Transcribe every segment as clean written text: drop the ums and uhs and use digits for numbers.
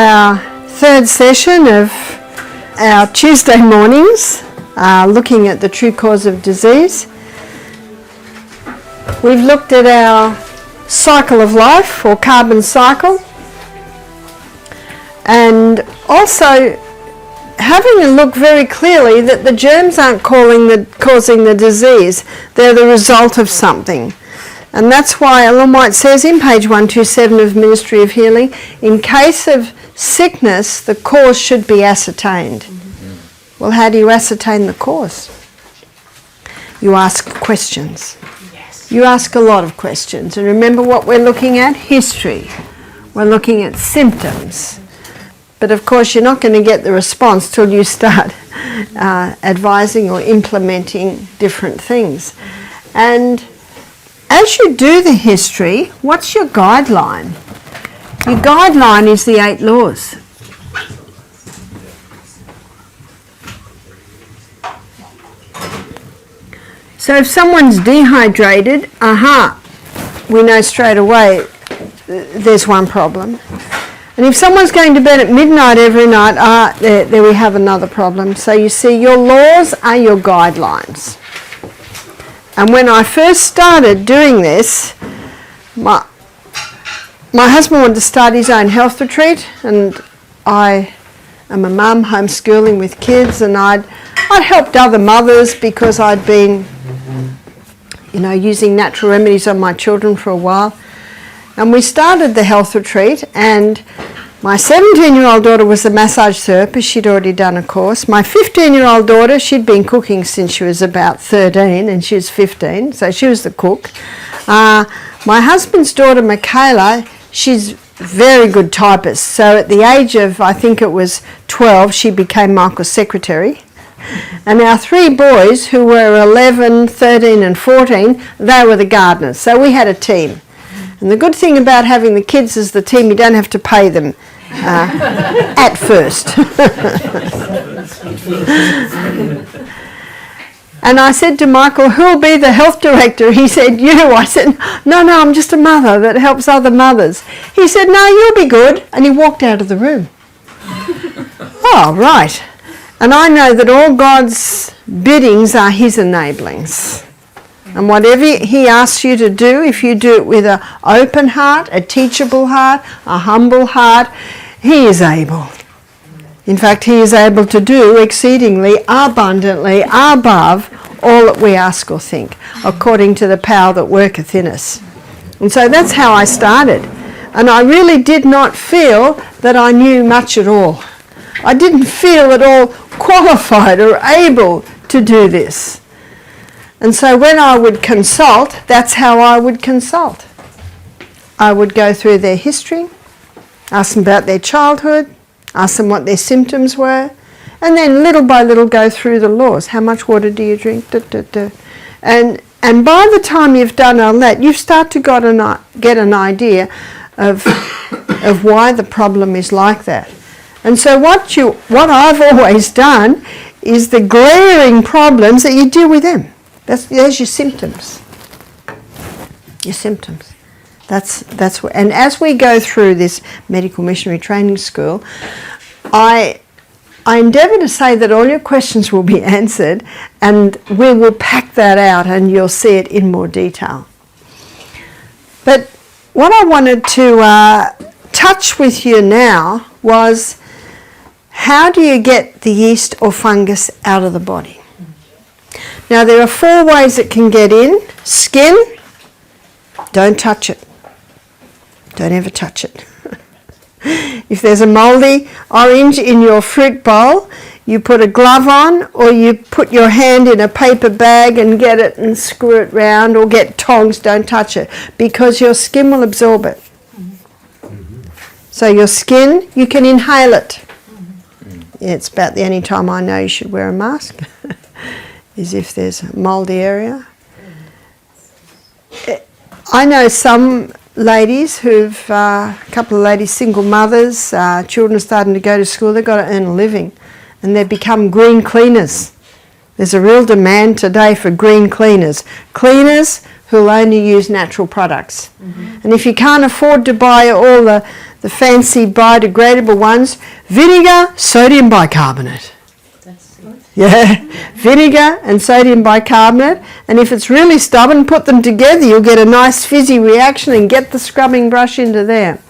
our third session of our Tuesday mornings, looking at the true cause of disease. We've looked at our cycle of life, or carbon cycle, and also having a look very clearly that the germs aren't causing the disease, they're the result of something. And that's why Ellen White says in page 127 of Ministry of Healing, in case of sickness, the cause should be ascertained. Mm-hmm. Well, how do you ascertain the cause? You ask questions. Yes. You ask a lot of questions. And remember what we're looking at? History. We're looking at symptoms. But of course, you're not going to get the response till you start advising or implementing different things. And as you do the history, what's your guideline? Your guideline is the 8 laws. So if someone's dehydrated, we know straight away there's one problem. And if someone's going to bed at midnight every night, there we have another problem. So you see, your laws are your guidelines. And when I first started doing this, my husband wanted to start his own health retreat, and I am a mum homeschooling with kids, and I'd helped other mothers because I'd been, using natural remedies on my children for a while. And we started the health retreat, and my 17-year-old daughter was a massage therapist. She'd already done a course. My 15-year-old daughter, she'd been cooking since she was about 13, and she was 15, so she was the cook. My husband's daughter, Michaela, she's very good typist. So at the age of, I think it was 12, she became Michael's secretary. And our 3 boys, who were 11, 13 and 14, they were the gardeners. So we had a team. And the good thing about having the kids as the team, you don't have to pay them at first. And I said to Michael, who'll be the health director? He said, you. I said, no, I'm just a mother that helps other mothers. He said, no, you'll be good. And he walked out of the room. Oh, right. And I know that all God's biddings are his enablings. And whatever he asks you to do, if you do it with an open heart, a teachable heart, a humble heart, he is able. In fact, he is able to do exceedingly abundantly above all that we ask or think, according to the power that worketh in us. And so that's how I started. And I really did not feel that I knew much at all. I didn't feel at all qualified or able to do this. And so when I would consult, that's how I would consult. I would go through their history, ask them about their childhood, ask them what their symptoms were, and then little by little go through the laws. How much water do you drink? And by the time you've done all that, you start to get an idea of why the problem is like that. And so what I've always done is the glaring problems that you deal with them. There's your symptoms. Your symptoms. That's what. And as we go through this medical missionary training school, I endeavour to say that all your questions will be answered, and we will pack that out, and you'll see it in more detail. But what I wanted to touch with you now was, how do you get the yeast or fungus out of the body? Now, there are 4 ways it can get in. Skin, don't touch it. Don't ever touch it. If there's a mouldy orange in your fruit bowl, you put a glove on, or you put your hand in a paper bag and get it and screw it round, or get tongs. Don't touch it, because your skin will absorb it. So your skin, you can inhale it. It's about the only time I know you should wear a mask. Is if there's a mouldy area. I know some ladies a couple of ladies, single mothers, children are starting to go to school, they've got to earn a living, and they've become green cleaners. There's a real demand today for green cleaners. Cleaners who'll only use natural products. Mm-hmm. And if you can't afford to buy all the fancy biodegradable ones, vinegar, sodium bicarbonate. Yeah, vinegar and sodium bicarbonate, and if it's really stubborn, put them together, you'll get a nice fizzy reaction and get the scrubbing brush into there.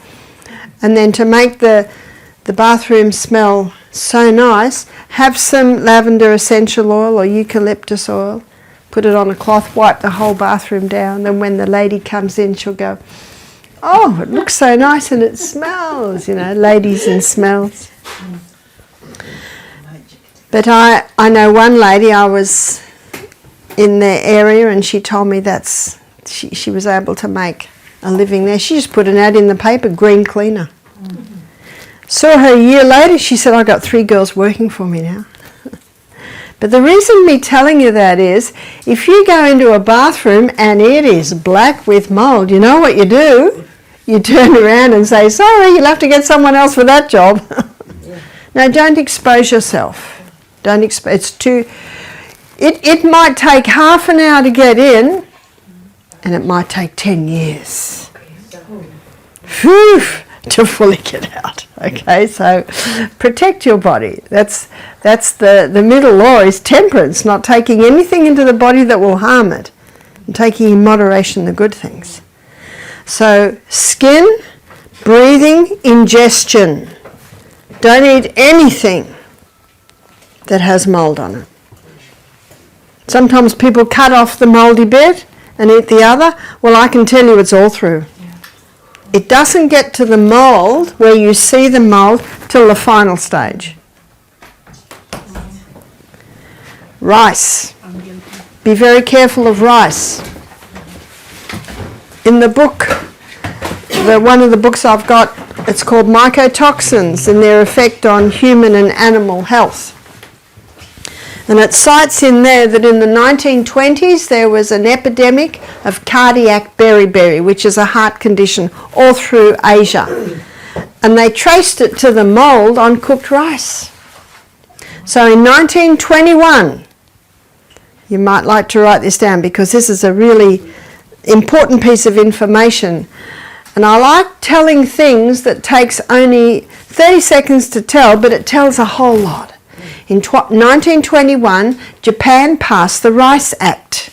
And then to make the bathroom smell so nice, have some lavender essential oil or eucalyptus oil, put it on a cloth, wipe the whole bathroom down, then when the lady comes in, she'll go, oh, it looks so nice and it smells, you know, ladies and smells. But I know one lady, I was in their area and she told me she was able to make a living there. She just put an ad in the paper, green cleaner. Saw her a year later, she said, I got 3 girls working for me now. But the reason me telling you that is, if you go into a bathroom and it is black with mould, you know what you do? You turn around and say, sorry, you'll have to get someone else for that job. No, don't expose yourself. Don't expose. It's too. It might take half an hour to get in, and it might take 10 years. Whew, to fully get out. Okay, so protect your body. That's the middle law is temperance, not taking anything into the body that will harm it, and taking in moderation the good things. So skin, breathing, ingestion. Don't eat anything that has mould on it. Sometimes people cut off the mouldy bit and eat the other. Well, I can tell you it's all through. It doesn't get to the mould where you see the mould till the final stage. Rice. Be very careful of rice. In the book, one of the books I've got, it's called Mycotoxins and their effect on human and animal health. And it cites in there that in the 1920s there was an epidemic of cardiac beriberi, which is a heart condition all through Asia. And they traced it to the mould on cooked rice. So in 1921, you might like to write this down because this is a really important piece of information. And I like telling things that takes only 30 seconds to tell, but it tells a whole lot. In 1921, Japan passed the Rice Act.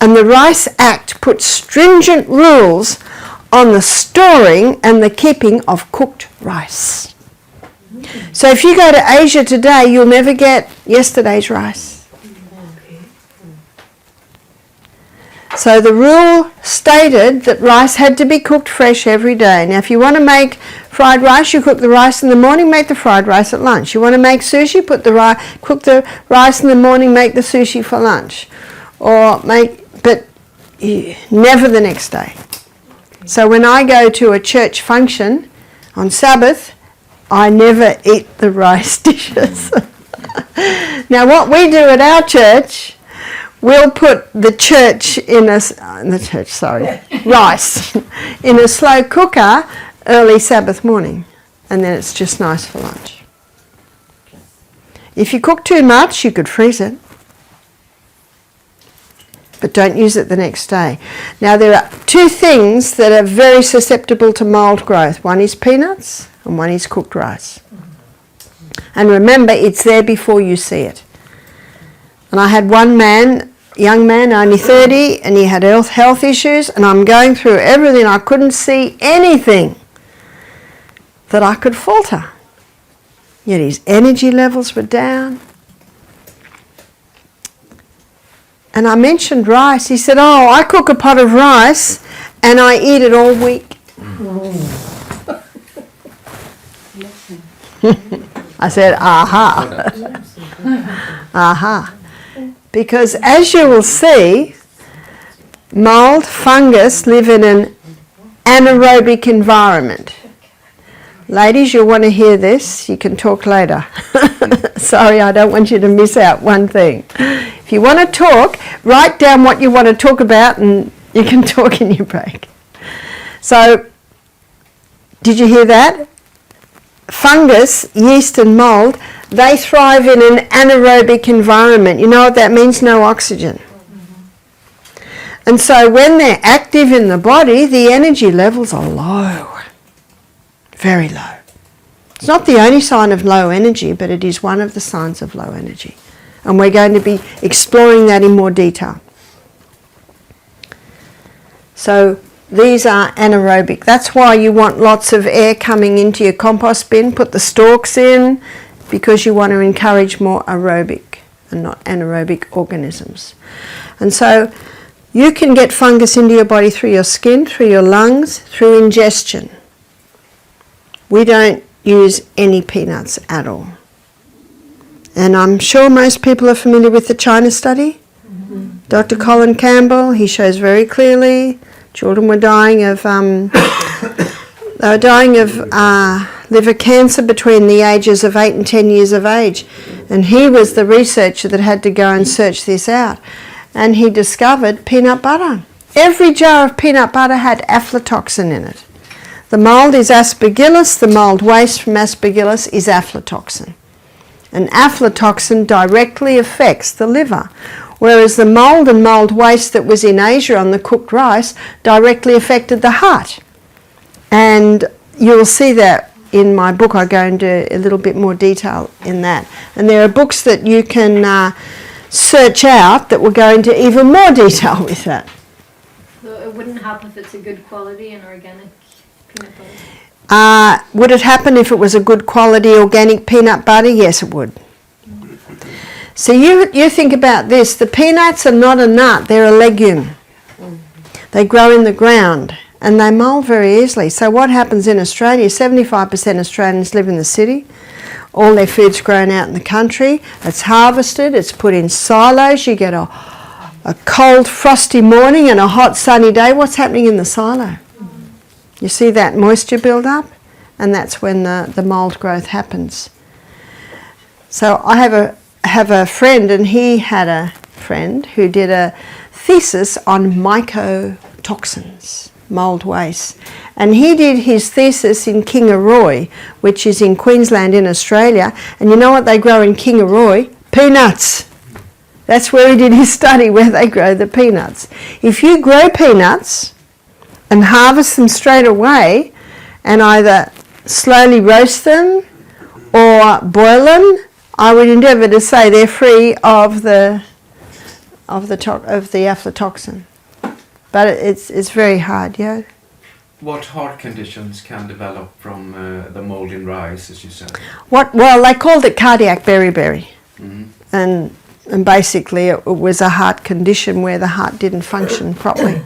And the Rice Act put stringent rules on the storing and the keeping of cooked rice. So if you go to Asia today, you'll never get yesterday's rice. So the rule stated that rice had to be cooked fresh every day. Now if you want to make fried rice, you cook the rice in the morning, make the fried rice at lunch. You want to make sushi, cook the rice in the morning, make the sushi for lunch. But never the next day. So when I go to a church function on Sabbath, I never eat the rice dishes. Now what we do at our church, we'll put rice in a slow cooker early Sabbath morning, and then it's just nice for lunch. If you cook too much, you could freeze it, but don't use it the next day. Now there are 2 things that are very susceptible to mould growth. One is peanuts and one is cooked rice. And remember, it's there before you see it. And I had one young man, only 30, and he had health issues, and I'm going through everything. I couldn't see anything that I could falter. Yet his energy levels were down. And I mentioned rice. He said, oh, I cook a pot of rice and I eat it all week. I said, aha. Aha. Because as you will see, mould, fungus live in an anaerobic environment. Ladies, you'll want to hear this. You can talk later. Sorry, I don't want you to miss out one thing. If you want to talk, write down what you want to talk about and you can talk in your break. So, did you hear that? Fungus, yeast and mould, they thrive in an anaerobic environment. You know what that means? No oxygen. And so when they're active in the body, the energy levels are low. very low. It's not the only sign of low energy, but it is one of the signs of low energy. And we're going to be exploring that in more detail. So these are anaerobic. That's why you want lots of air coming into your compost bin. Put the stalks in, because you want to encourage more aerobic and not anaerobic organisms. And so you can get fungus into your body through your skin, through your lungs, through ingestion. We don't use any peanuts at all. And I'm sure most people are familiar with the China study. Dr. Colin Campbell, he shows very clearly children were dying of liver cancer between the ages of 8 and 10 years of age. And he was the researcher that had to go and search this out. And he discovered peanut butter. Every jar of peanut butter had aflatoxin in it. The mould is aspergillus, the mould waste from aspergillus is aflatoxin. And aflatoxin directly affects the liver, whereas the mould and mould waste that was in Asia on the cooked rice directly affected the heart. And you'll see that in my book. I go into a little bit more detail in that. And there are books that you can search out that will go into even more detail with that. So it wouldn't happen if it's a good quality and organic peanut butter? Would it happen if it was a good quality organic peanut butter? Yes, it would. So you think about this. The peanuts are not a nut, they're a legume. They grow in the ground and they mould very easily. So what happens in Australia, 75% Australians live in the city. All their food's grown out in the country. It's harvested, it's put in silos. You get a cold, frosty morning and a hot, sunny day. What's happening in the silo? You see that moisture build up, and that's when the mould growth happens. So I have a friend, and he had a friend who did a thesis on mycotoxins, mould waste. And he did his thesis in Kingaroy, which is in Queensland in Australia. And you know what they grow in Kingaroy? Peanuts. That's where he did his study, where they grow the peanuts. If you grow peanuts and harvest them straight away and either slowly roast them or boil them, I would endeavour to say they're free of the aflatoxin. But it's very hard, yeah. What heart conditions can develop from the mold in rice, as you said? Well, they called it cardiac beriberi. Mm-hmm. And basically it was a heart condition where the heart didn't function properly.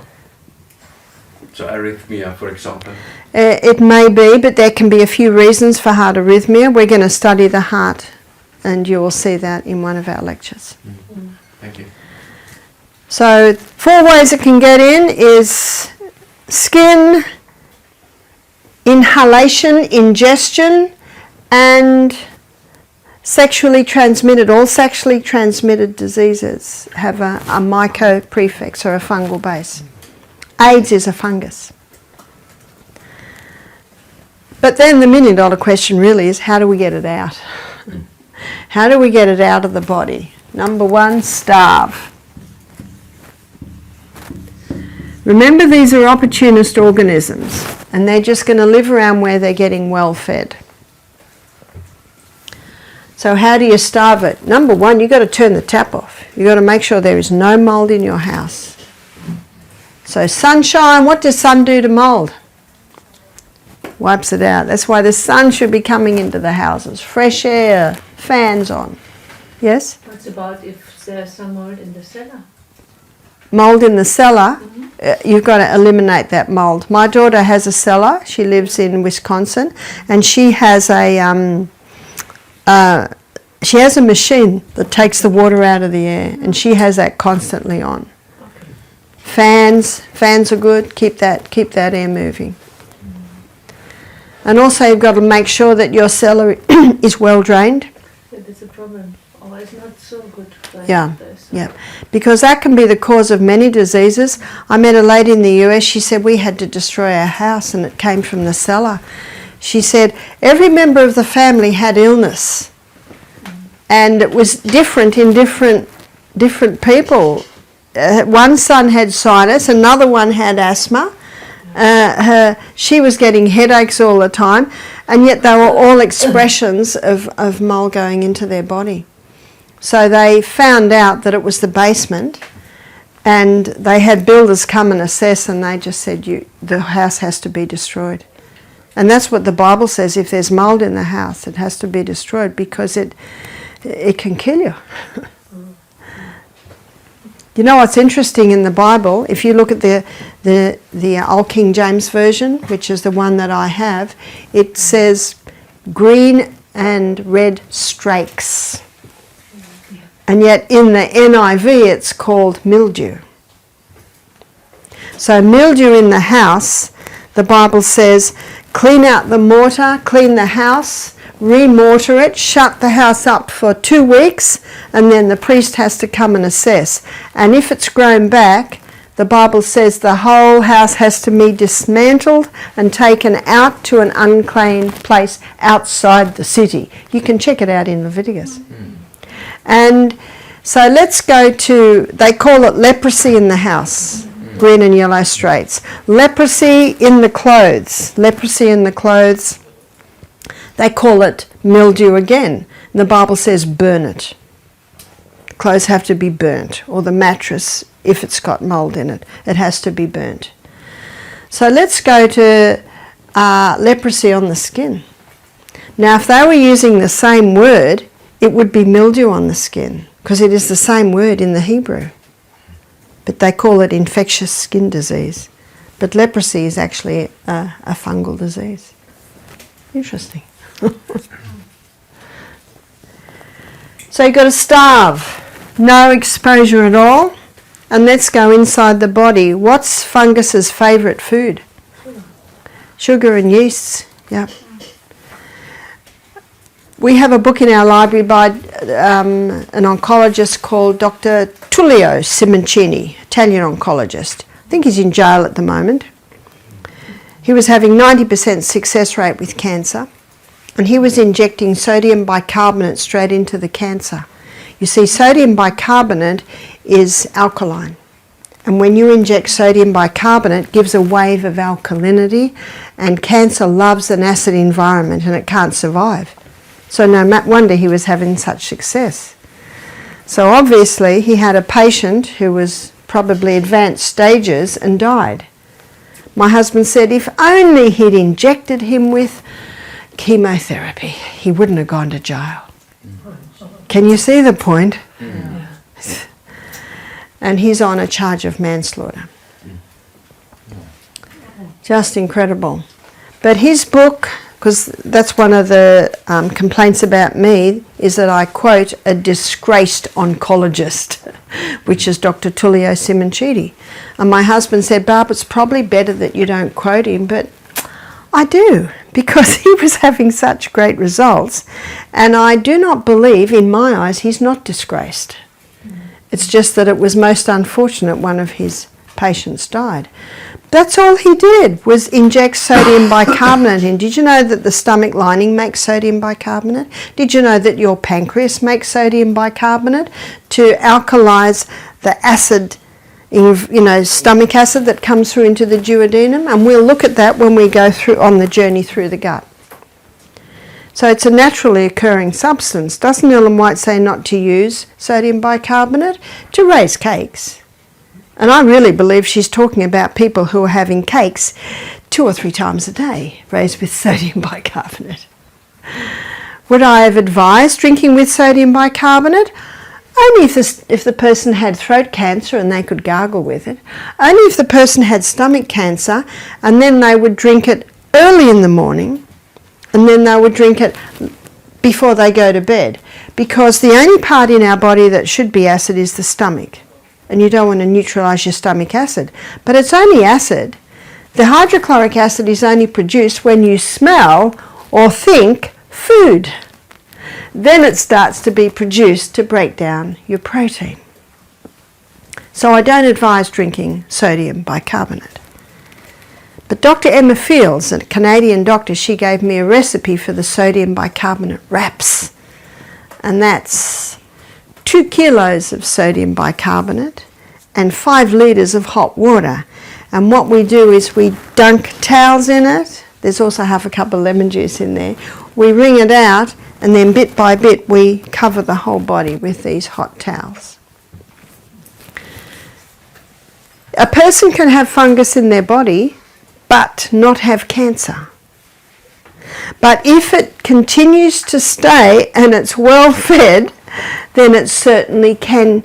So arrhythmia, for example? It may be, but there can be a few reasons for heart arrhythmia. We're going to study the heart, and you will see that in one of our lectures. Mm-hmm. Thank you. So 4 ways it can get in is skin, inhalation, ingestion, and sexually transmitted. All sexually transmitted diseases have a myco prefix or a fungal base. AIDS is a fungus. But then the million-dollar question really is, how do we get it out? How do we get it out of the body? Number 1, starve. Remember, these are opportunist organisms, and they're just going to live around where they're getting well fed. So how do you starve it? Number 1, you've got to turn the tap off. You've got to make sure there is no mould in your house. So sunshine, what does sun do to mould? Wipes it out. That's why the sun should be coming into the houses. Fresh air, fans on. Yes? What's about if there's some mold in the cellar? Mould in the cellar, you've got to eliminate that mould. My daughter has a cellar. She lives in Wisconsin, and she has a machine that takes the water out of the air, and she has that constantly on. Fans are good. Keep that air moving. And also you've got to make sure that your cellar is well drained. Yeah, that's a problem. Oh, it's not so good. Yeah. Because that can be the cause of many diseases. I met a lady in the US, she said we had to destroy our house and it came from the cellar. She said every member of the family had illness. And it was different in different people. One son had sinus, another one had asthma, she was getting headaches all the time, and yet they were all expressions of mold going into their body. So they found out that it was the basement, and they had builders come and assess, and they just said, the house has to be destroyed. And that's what the Bible says: if there's mold in the house, it has to be destroyed, because it can kill you. You know what's interesting in the Bible? If you look at the Old King James Version, which is the one that I have, it says green and red streaks. And yet in the NIV it's called mildew. So mildew in the house, the Bible says, clean out the mortar, clean the house, remortar it, shut the house up for 2 weeks, and then the priest has to come and assess. And if it's grown back, the Bible says the whole house has to be dismantled and taken out to an unclean place outside the city. You can check it out in Leviticus. And so let's go to, they call it leprosy in the house, green and yellow streaks. Leprosy in the clothes, they call it mildew again. And the Bible says burn it. Clothes have to be burnt, or the mattress, if it's got mold in it, it has to be burnt. So let's go to leprosy on the skin. Now if they were using the same word, it would be mildew on the skin, because it is the same word in the Hebrew. But they call it infectious skin disease. But leprosy is actually a fungal disease. Interesting. So you've got to starve, no exposure at all, and let's go inside the body. What's fungus's favourite food? Sugar and yeasts. Yep. We have a book in our library by an oncologist called Dr. Tullio Simoncini, Italian oncologist. I think he's in jail at the moment. He was having 90% success rate with cancer, and he was injecting sodium bicarbonate straight into the cancer. You see, sodium bicarbonate is alkaline, and when you inject sodium bicarbonate, it gives a wave of alkalinity, and cancer loves an acid environment and it can't survive. So no wonder he was having such success. So obviously he had a patient who was probably advanced stages and died. My husband said if only he'd injected him with chemotherapy, he wouldn't have gone to jail. Can you see the point? Yeah. And he's on a charge of manslaughter. Just incredible. But his book, because that's one of the complaints about me, is that I quote a disgraced oncologist, which is Dr. Tullio Simoncini. And my husband said, Barb, it's probably better that you don't quote him, but I do, because he was having such great results. And I do not believe, in my eyes, he's not disgraced. It's just that it was most unfortunate one of his patients died. That's all he did, was inject sodium bicarbonate in. Did you know that the stomach lining makes sodium bicarbonate? Did you know that your pancreas makes sodium bicarbonate to alkalize the acid, stomach acid that comes through into the duodenum? And we'll look at that when we go through on the journey through the gut. So it's a naturally occurring substance. Doesn't Ellen White say not to use sodium bicarbonate? To raise cakes. And I really believe she's talking about people who are having cakes 2 or 3 times a day, raised with sodium bicarbonate. Would I have advised drinking with sodium bicarbonate? Only if the person had throat cancer and they could gargle with it. Only if the person had stomach cancer, and then they would drink it early in the morning, and then they would drink it before they go to bed. Because the only part in our body that should be acid is the stomach. And you don't want to neutralise your stomach acid. But it's only acid. The hydrochloric acid is only produced when you smell or think food. Then it starts to be produced to break down your protein. So I don't advise drinking sodium bicarbonate. But Dr. Emma Fields, a Canadian doctor, she gave me a recipe for the sodium bicarbonate wraps. And that's 2 kilos of sodium bicarbonate and 5 litres of hot water. And what we do is we dunk towels in it. There's also half a cup of lemon juice in there. We wring it out, and then bit by bit we cover the whole body with these hot towels. A person can have fungus in their body but not have cancer. But if it continues to stay and it's well fed, then it certainly can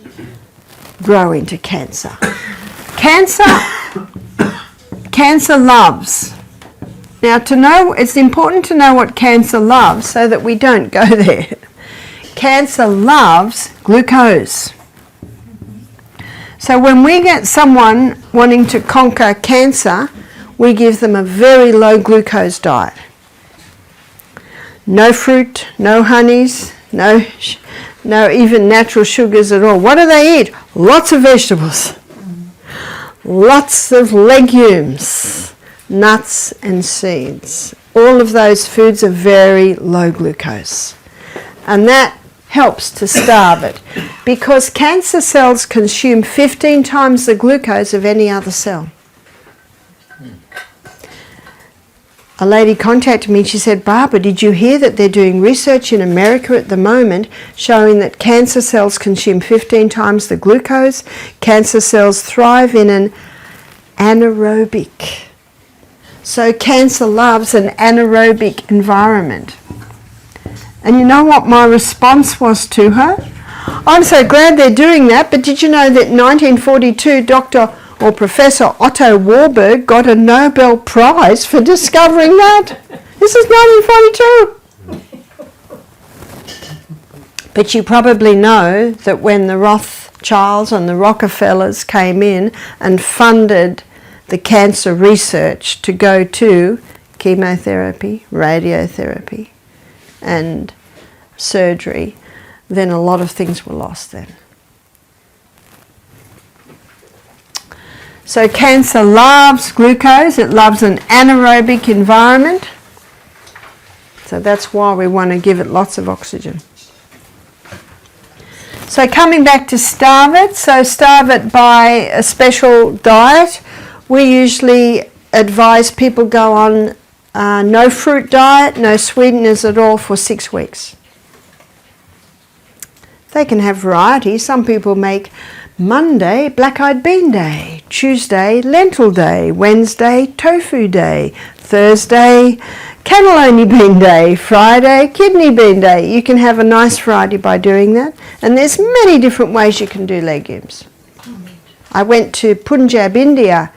grow into cancer. Cancer loves. Now, to know, it's important to know what cancer loves so that we don't go there. Cancer loves glucose. So when we get someone wanting to conquer cancer, we give them a very low glucose diet. No fruit, no honeys, no even natural sugars at all. What do they eat? Lots of vegetables, lots of legumes, nuts and seeds. All of those foods are very low glucose. And that helps to starve it, because cancer cells consume 15 times the glucose of any other cell. A lady contacted me and she said, Barbara, did you hear that they're doing research in America at the moment showing that cancer cells consume 15 times the glucose? Cancer cells thrive in an anaerobic. So cancer loves an anaerobic environment. And you know what my response was to her? I'm so glad they're doing that, but did you know that in 1942 Dr. or Professor Otto Warburg got a Nobel Prize for discovering that? This is 1942. But you probably know that when the Rothschilds and the Rockefellers came in and funded the cancer research to go to chemotherapy, radiotherapy, and surgery, then a lot of things were lost then. So cancer loves glucose, it loves an anaerobic environment. So that's why we want to give it lots of oxygen. So coming back to starve it, so starve it by a special diet. We usually advise people go on no fruit diet, no sweeteners at all for 6 weeks. They can have variety. Some people make Monday black-eyed bean day, Tuesday lentil day, Wednesday tofu day, Thursday cannelloni bean day, Friday kidney bean day. You can have a nice variety by doing that. And there's many different ways you can do legumes. I went to Punjab, India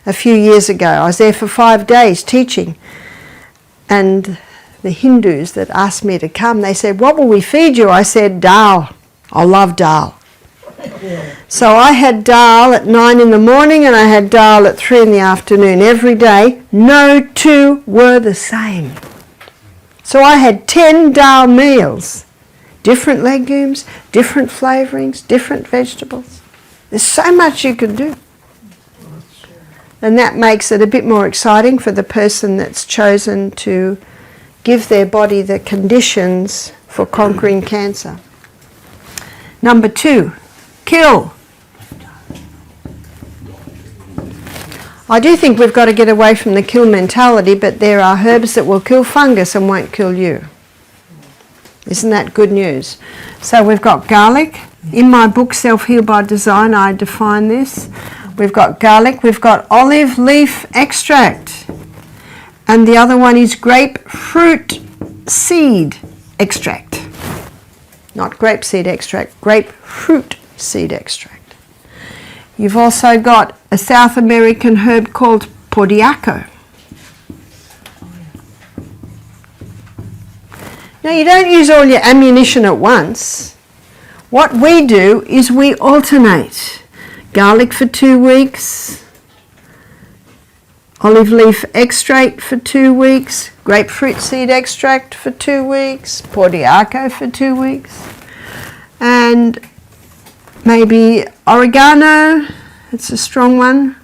a few years ago. I was there for 5 days teaching. And the Hindus that asked me to come, they said, what will we feed you? I said, dal. I love dal. So I had dal at 9 in the morning and I had dal at 3 in the afternoon every day. No two were the same. So I had 10 dal meals. Different legumes, different flavourings, different vegetables. There's so much you can do. And that makes it a bit more exciting for the person that's chosen to give their body the conditions for conquering cancer. Number 2, kill. I do think we've got to get away from the kill mentality, but there are herbs that will kill fungus and won't kill you. Isn't that good news? So we've got garlic. In my book, Self-Heal by Design, I define this. We've got garlic, we've got olive leaf extract. And the other one is grapefruit seed extract. Not grapeseed extract, grapefruit seed extract. You've also got a South American herb called pordiaco. Now you don't use all your ammunition at once. What we do is we alternate. Garlic for 2 weeks, olive leaf extract for 2 weeks, grapefruit seed extract for 2 weeks, pordiaco for 2 weeks, and maybe oregano. It's a strong one.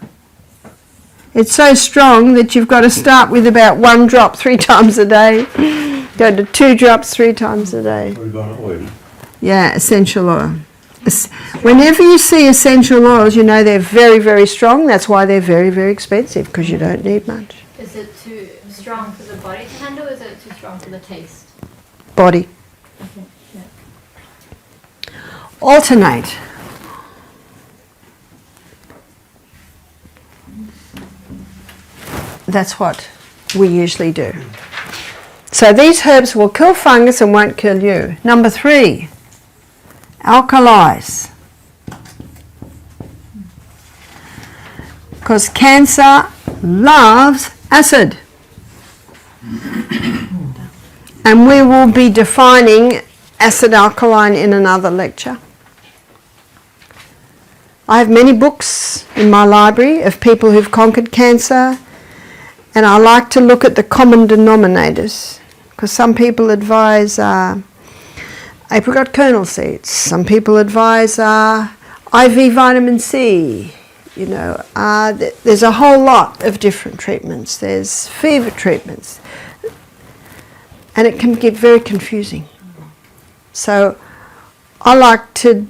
It's so strong that you've got to start with about 1 drop 3 times a day, go to 2 drops 3 times a day. Oregano oil. Yeah, essential oil. Whenever you see essential oils, you know they're very, very strong. That's why they're very, very expensive, because you don't need much. Is it too strong for the body to handle, or is it too strong for the taste? Body. Okay. Yeah. Alternate. That's what we usually do. So these herbs will kill fungus and won't kill you. Number 3, alkalize. Because cancer loves acid. And we will be defining acid alkaline in another lecture. I have many books in my library of people who've conquered cancer, and I like to look at the common denominators, because some people advise apricot kernel seeds, some people advise IV vitamin C, you know, there's a whole lot of different treatments. There's fever treatments, and it can get very confusing. So I like to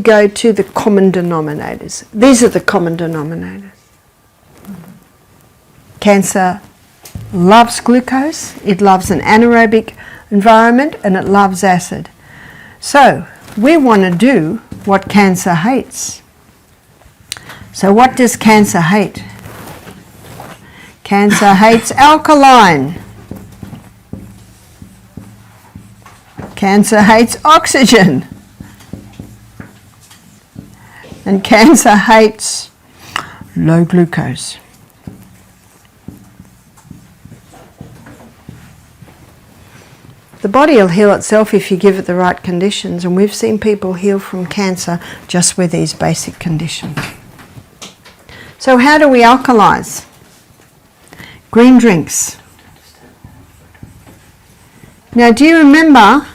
go to the common denominators. These are the common denominators. Cancer loves glucose, it loves an anaerobic environment, and it loves acid. So we want to do what cancer hates. So what does cancer hate? Cancer hates alkaline. Cancer hates oxygen. And cancer hates low glucose. The body will heal itself if you give it the right conditions, and we've seen people heal from cancer just with these basic conditions. So how do we alkalize? Green drinks. Now, do you remember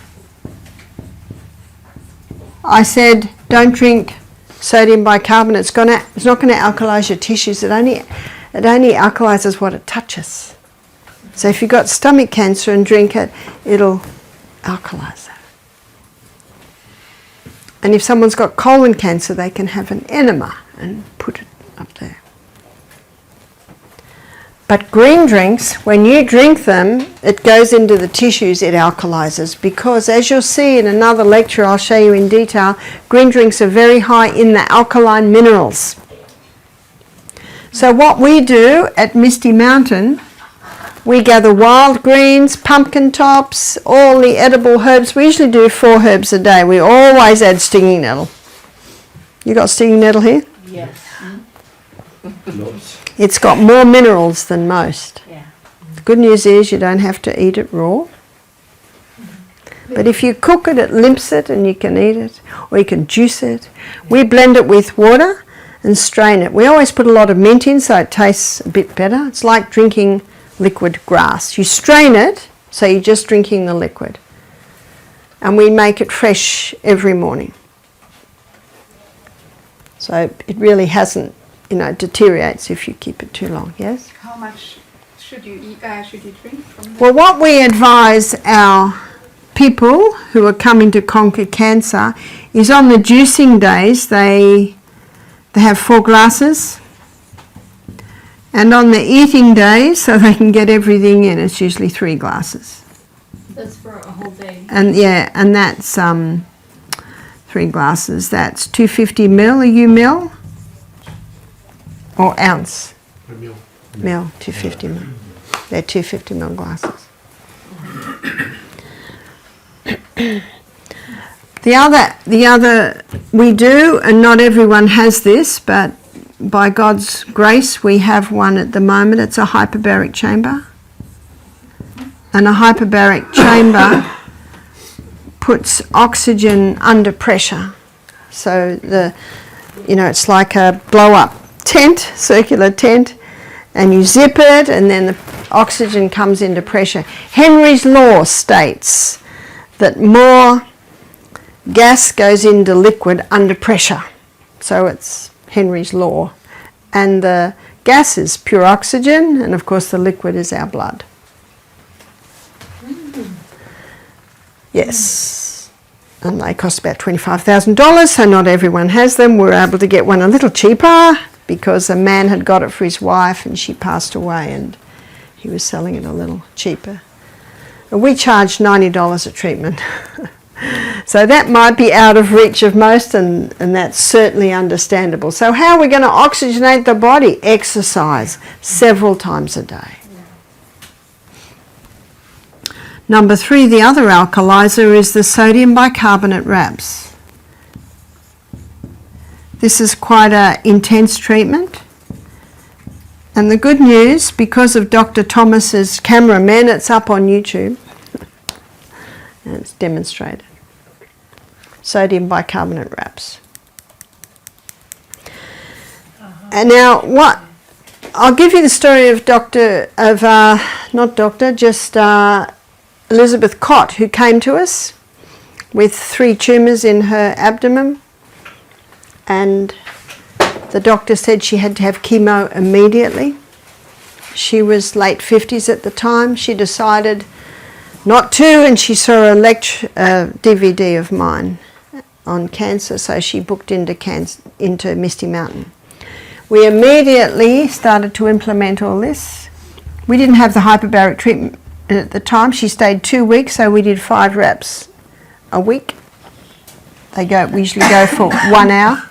I said don't drink sodium bicarbonate? It's not going to alkalize your tissues. It only alkalizes what it touches. So if you've got stomach cancer and drink it, it'll alkalize that. And if someone's got colon cancer, they can have an enema and put it up there. But green drinks, when you drink them, it goes into the tissues, it alkalizes, because as you'll see in another lecture I'll show you in detail, green drinks are very high in the alkaline minerals. So what we do at Misty Mountain, we gather wild greens, pumpkin tops, all the edible herbs. We usually do 4 herbs a day. We always add stinging nettle. You got stinging nettle here? Yes. It's got more minerals than most. Yeah. The good news is you don't have to eat it raw. But if you cook it, it limps it and you can eat it, or you can juice it. We blend it with water and strain it. We always put a lot of mint in so it tastes a bit better. It's like drinking liquid grass. You strain it so you're just drinking the liquid. And we make it fresh every morning. So it really hasn't, it deteriorates if you keep it too long, yes? How much should you eat? Should you drink from the? Well, what we advise our people who are coming to conquer cancer is on the juicing days they have 4 glasses, and on the eating days, so they can get everything in, it's usually 3 glasses. That's for a whole day. And yeah, and that's 3 glasses. That's 250 ml. Are you ml? Or ounce? Mil. Ml, 250 ml. They're 250 ml glasses. The other we do, and not everyone has this, but by God's grace we have one at the moment. It's a hyperbaric chamber. And a hyperbaric chamber puts oxygen under pressure. So it's like a blow-up tent, circular tent, and you zip it and then the oxygen comes into pressure. Henry's law states that more gas goes into liquid under pressure. So it's Henry's law. And the gas is pure oxygen, and of course the liquid is our blood. Yes. and they cost about $25,000, so not everyone has them. We were able to get one a little cheaper because a man had got it for his wife and she passed away, and he was selling it a little cheaper. And we charged $90 a treatment. So that might be out of reach of most, and that's certainly understandable. So how are we going to oxygenate the body? Exercise several times a day. Number 3, the other alkalizer is the sodium bicarbonate wraps. This is quite an intense treatment. And the good news, because of Dr. Thomas's cameraman, it's up on YouTube. And it's demonstrated. Sodium bicarbonate wraps. And now I'll give you the story of Elizabeth Cott, who came to us with 3 tumours in her abdomen, and the doctor said she had to have chemo immediately. She was late 50s at the time. She decided not to, and she saw a DVD of mine on cancer, so she booked into Misty Mountain. We immediately started to implement all this. We didn't have the hyperbaric treatment at the time. She stayed 2 weeks, so we did 5 wraps a week. We usually go for 1 hour.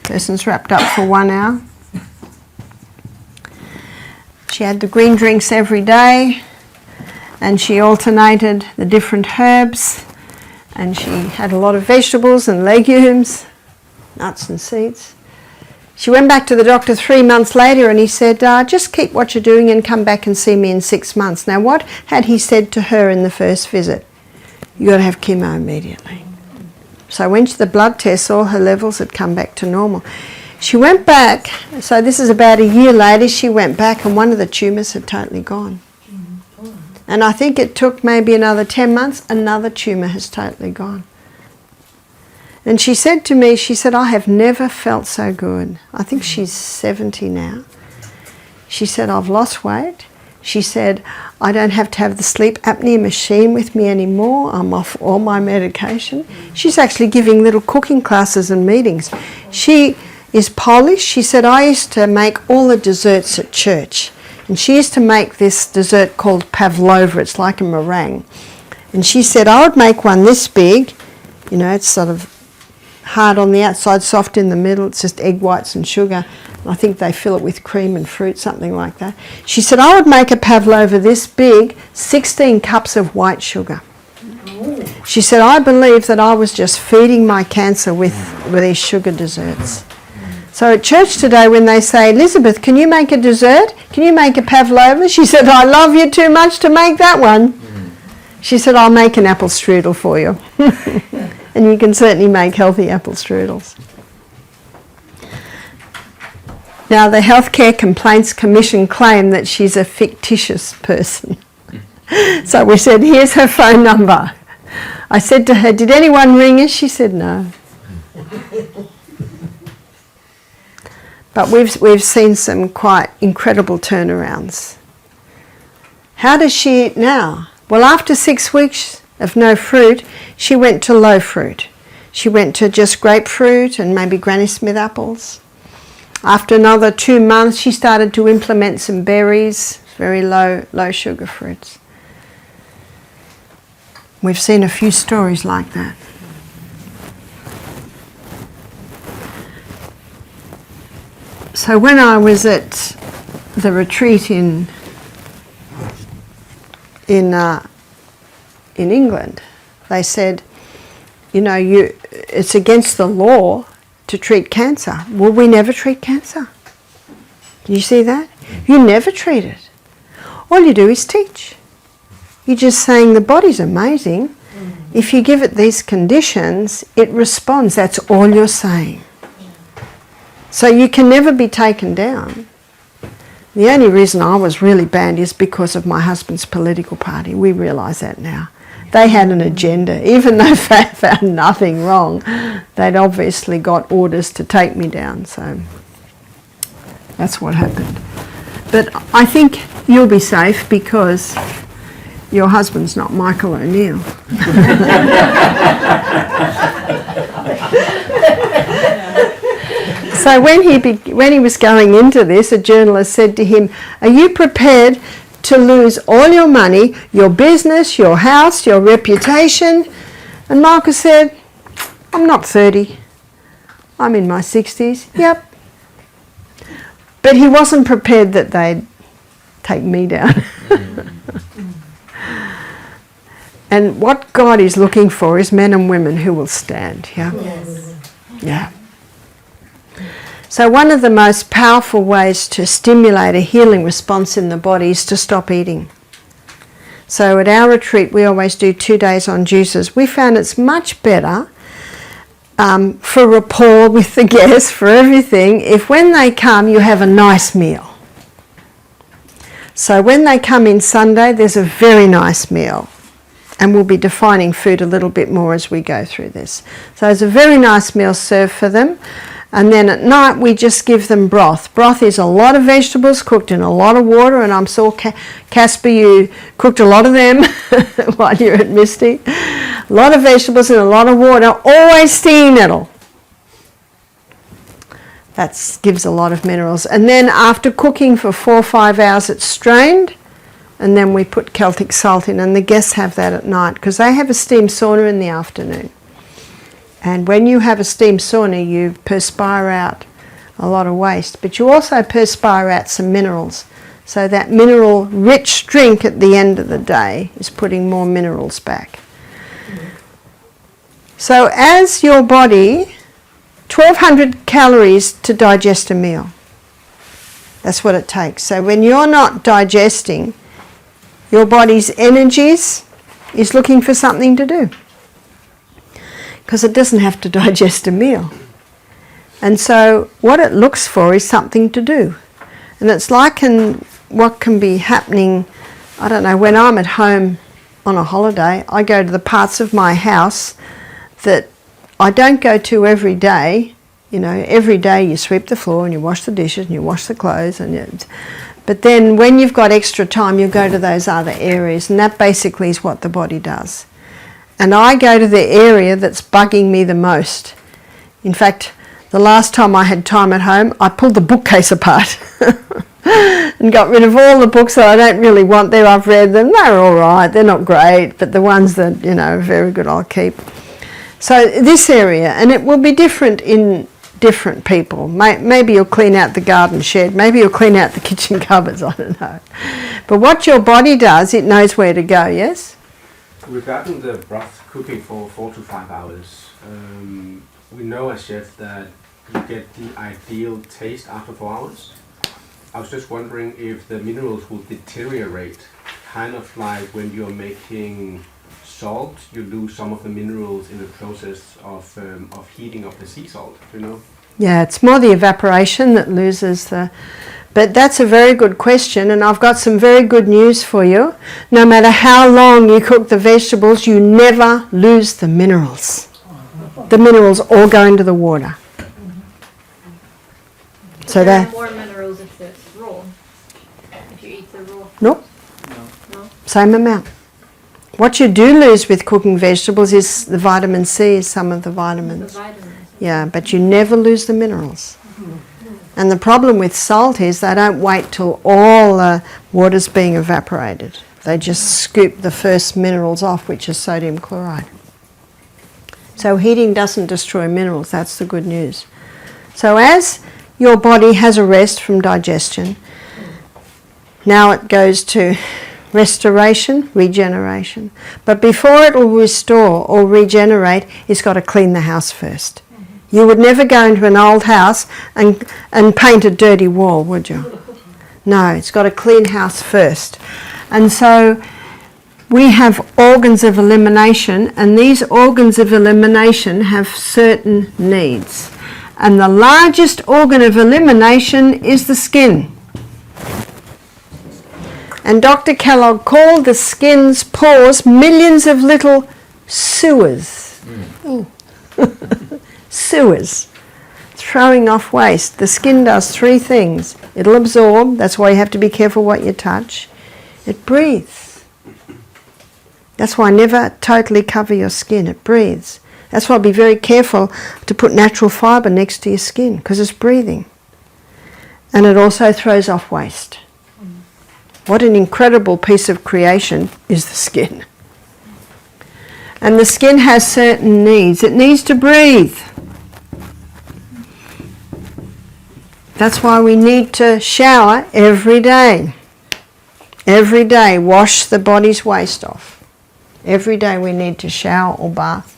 Person's wrapped up for 1 hour. She had the green drinks every day, and she alternated the different herbs, and she had a lot of vegetables and legumes, nuts and seeds. She went back to the doctor 3 months later, and he said, just keep what you're doing and come back and see me in 6 months. Now, what had he said to her in the first visit? You got to have chemo immediately. So when the blood tests, all her levels had come back to normal. She went back, so this is about a year later, she went back and one of the tumours had totally gone. And I think it took maybe another 10 months, another tumour has totally gone. And she said to me, I have never felt so good. I think she's 70 now. She said, I've lost weight. She said, I don't have to have the sleep apnea machine with me anymore. I'm off all my medication. She's actually giving little cooking classes and meetings. She is Polish. She said, I used to make all the desserts at church. And she used to make this dessert called pavlova. It's like a meringue. And she said, I would make one this big. You know, it's sort of hard on the outside, soft in the middle. It's just egg whites and sugar. I think they fill it with cream and fruit, something like that. She said, I would make a pavlova this big, 16 cups of white sugar. She said, I believe that I was just feeding my cancer with these sugar desserts. So at church today, when they say, Elizabeth, can you make a dessert? Can you make a pavlova? She said, I love you too much to make that one. She said, I'll make an apple strudel for you. And you can certainly make healthy apple strudels. Now, the Healthcare Complaints Commission claim that she's a fictitious person. So we said, here's her phone number. I said to her, did anyone ring her? She said, no. But we've seen some quite incredible turnarounds. How does she eat now? Well, after 6 weeks of no fruit, she went to low fruit. She went to just grapefruit and maybe Granny Smith apples. After another 2 months, she started to implement some berries, very low sugar fruits. We've seen a few stories like that. So when I was at the retreat in England, they said, you know, it's against the law to treat cancer. Well, we never treat cancer. Do you see that? You never treat it. All you do is teach. You're just saying the body's amazing. If you give it these conditions, it responds. That's all you're saying. So you can never be taken down. The only reason I was really banned is because of my husband's political party. We realise that now. They had an agenda. Even though they found nothing wrong, they'd obviously got orders to take me down. So that's what happened. But I think you'll be safe because your husband's not Michael O'Neill. So when he was going into this, a journalist said to him, "Are you prepared to lose all your money, your business, your house, your reputation?" And Marcus said, "I'm not 30. I'm in my 60s. Yep." But he wasn't prepared that they'd take me down. And what God is looking for is men and women who will stand. Yeah. Yes. Yeah. So one of the most powerful ways to stimulate a healing response in the body is to stop eating. So at our retreat, we always do 2 days on juices. We found it's much better for rapport with the guests, for everything, if when they come you have a nice meal. So when they come in Sunday, there's a very nice meal. And we'll be defining food a little bit more as we go through this. So there's a very nice meal served for them. And then at night we just give them broth. Broth is a lot of vegetables cooked in a lot of water, and I'm sure, Casper, you cooked a lot of them while you're at Misty. A lot of vegetables in a lot of water, always stinging nettle. That gives a lot of minerals. And then after cooking for 4 or 5 hours, it's strained, and then we put Celtic salt in, and the guests have that at night because they have a steam sauna in the afternoon. And when you have a steam sauna, you perspire out a lot of waste, but you also perspire out some minerals. So that mineral-rich drink at the end of the day is putting more minerals back. So as your body, 1,200 calories to digest a meal. That's what it takes. So when you're not digesting, your body's energies is looking for something to do, because it doesn't have to digest a meal. And so what it looks for is something to do. And it's like what can be happening, I don't know, when I'm at home on a holiday, I go to the parts of my house that I don't go to every day. You know, every day you sweep the floor and you wash the dishes and you wash the clothes. But then when you've got extra time, you go to those other areas, and that basically is what the body does. And I go to the area that's bugging me the most. In fact, the last time I had time at home, I pulled the bookcase apart and got rid of all the books that I don't really want there. I've read them, they're all right, they're not great, but the ones that, you know, are very good, I'll keep. So this area, and it will be different in different people. Maybe you'll clean out the garden shed, maybe you'll clean out the kitchen cupboards, I don't know. But what your body does, it knows where to go, yes? Regarding the broth cooking for 4 to 5 hours, we know as chef that you get the ideal taste after 4 hours. I was just wondering if the minerals will deteriorate, kind of like when you're making salt, you lose some of the minerals in the process of heating of the sea salt, you know? Yeah, it's more the evaporation that loses the... But that's a very good question, and I've got some very good news for you. No matter how long you cook the vegetables, you never lose the minerals. The minerals all go into the water. So there that... are more minerals if it's raw. If you eat the raw. Nope. No. Same amount. What you do lose with cooking vegetables is the vitamin C, some of the vitamins. The vitamins. Yeah, but you never lose the minerals. And the problem with salt is they don't wait till all the water's being evaporated. They just scoop the first minerals off, which is sodium chloride. So heating doesn't destroy minerals, that's the good news. So as your body has a rest from digestion, now it goes to restoration, regeneration. But before it will restore or regenerate, it's got to clean the house first. You would never go into an old house and paint a dirty wall, would you? No, it's got a clean house first. And so we have organs of elimination, and these organs of elimination have certain needs. And the largest organ of elimination is the skin. And Dr. Kellogg called the skin's pores millions of little sewers. Sewers, throwing off waste. The skin does 3 things. It'll absorb, that's why you have to be careful what you touch. It breathes. That's why never totally cover your skin, it breathes. That's why be very careful to put natural fibre next to your skin, because it's breathing. And it also throws off waste. What an incredible piece of creation is the skin. And the skin has certain needs. It needs to breathe. That's why we need to shower every day. Every day, wash the body's waste off. Every day we need to shower or bath.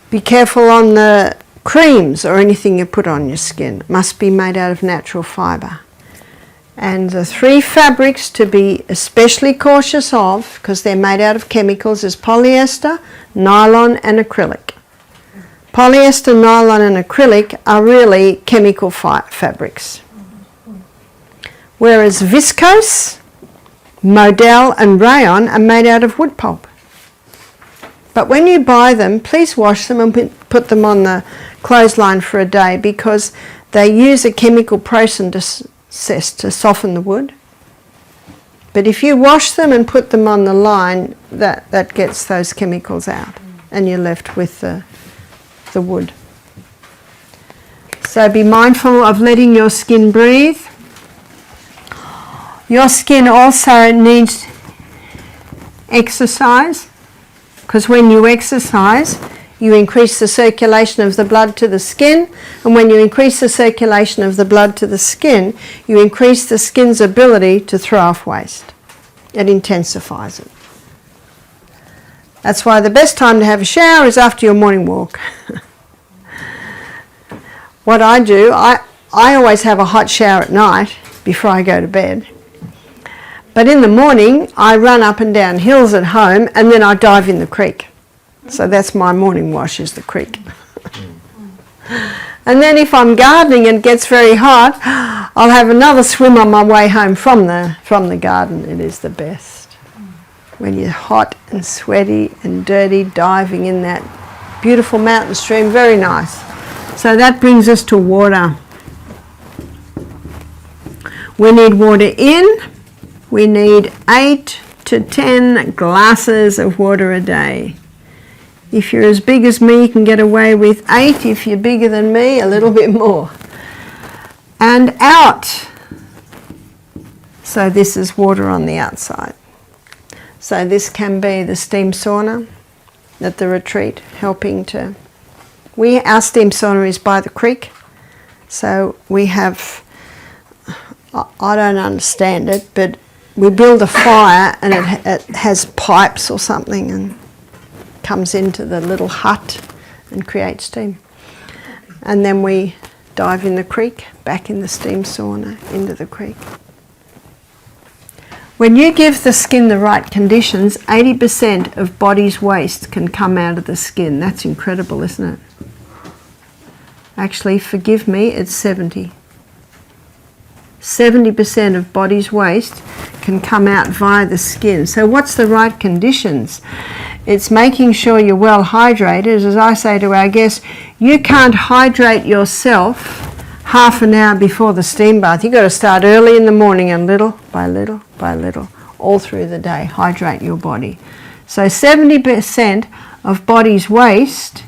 Be careful on the creams or anything you put on your skin. It must be made out of natural fibre. And the 3 fabrics to be especially cautious of, because they're made out of chemicals, is polyester, nylon and acrylic. Polyester, nylon and acrylic are really chemical fabrics. Whereas viscose, modal and rayon are made out of wood pulp. But when you buy them, please wash them and put them on the clothesline for a day, because they use a chemical process to soften the wood. But if you wash them and put them on the line, that gets those chemicals out, and you're left with the wood. So be mindful of letting your skin breathe. Your skin also needs exercise, because when you exercise, you increase the circulation of the blood to the skin, and when you increase the circulation of the blood to the skin, you increase the skin's ability to throw off waste. It intensifies it. That's why the best time to have a shower is after your morning walk. What I do, I always have a hot shower at night before I go to bed. But in the morning, I run up and down hills at home, and then I dive in the creek. So that's my morning wash, is the creek. And then if I'm gardening and it gets very hot, I'll have another swim on my way home from the garden. It is the best. When you're hot and sweaty and dirty, diving in that beautiful mountain stream, very nice. So that brings us to water. We need water in. We need 8 to 10 glasses of water a day. If you're as big as me, you can get away with 8. If you're bigger than me, a little bit more. And out. So this is water on the outside. So this can be the steam sauna at the retreat, helping to... Our steam sauna is by the creek. So we have... I don't understand it, but we build a fire and it has pipes or something and comes into the little hut and creates steam. And then we dive in the creek, back in the steam sauna, into the creek. When you give the skin the right conditions, 80% of body's waste can come out of the skin. That's incredible, isn't it? Actually, forgive me, it's 70. 70% of body's waste can come out via the skin. So what's the right conditions? It's making sure you're well hydrated. As I say to our guests, you can't hydrate yourself half an hour before the steam bath. You've got to start early in the morning and little by little by little, all through the day, hydrate your body. So 70% of body's waste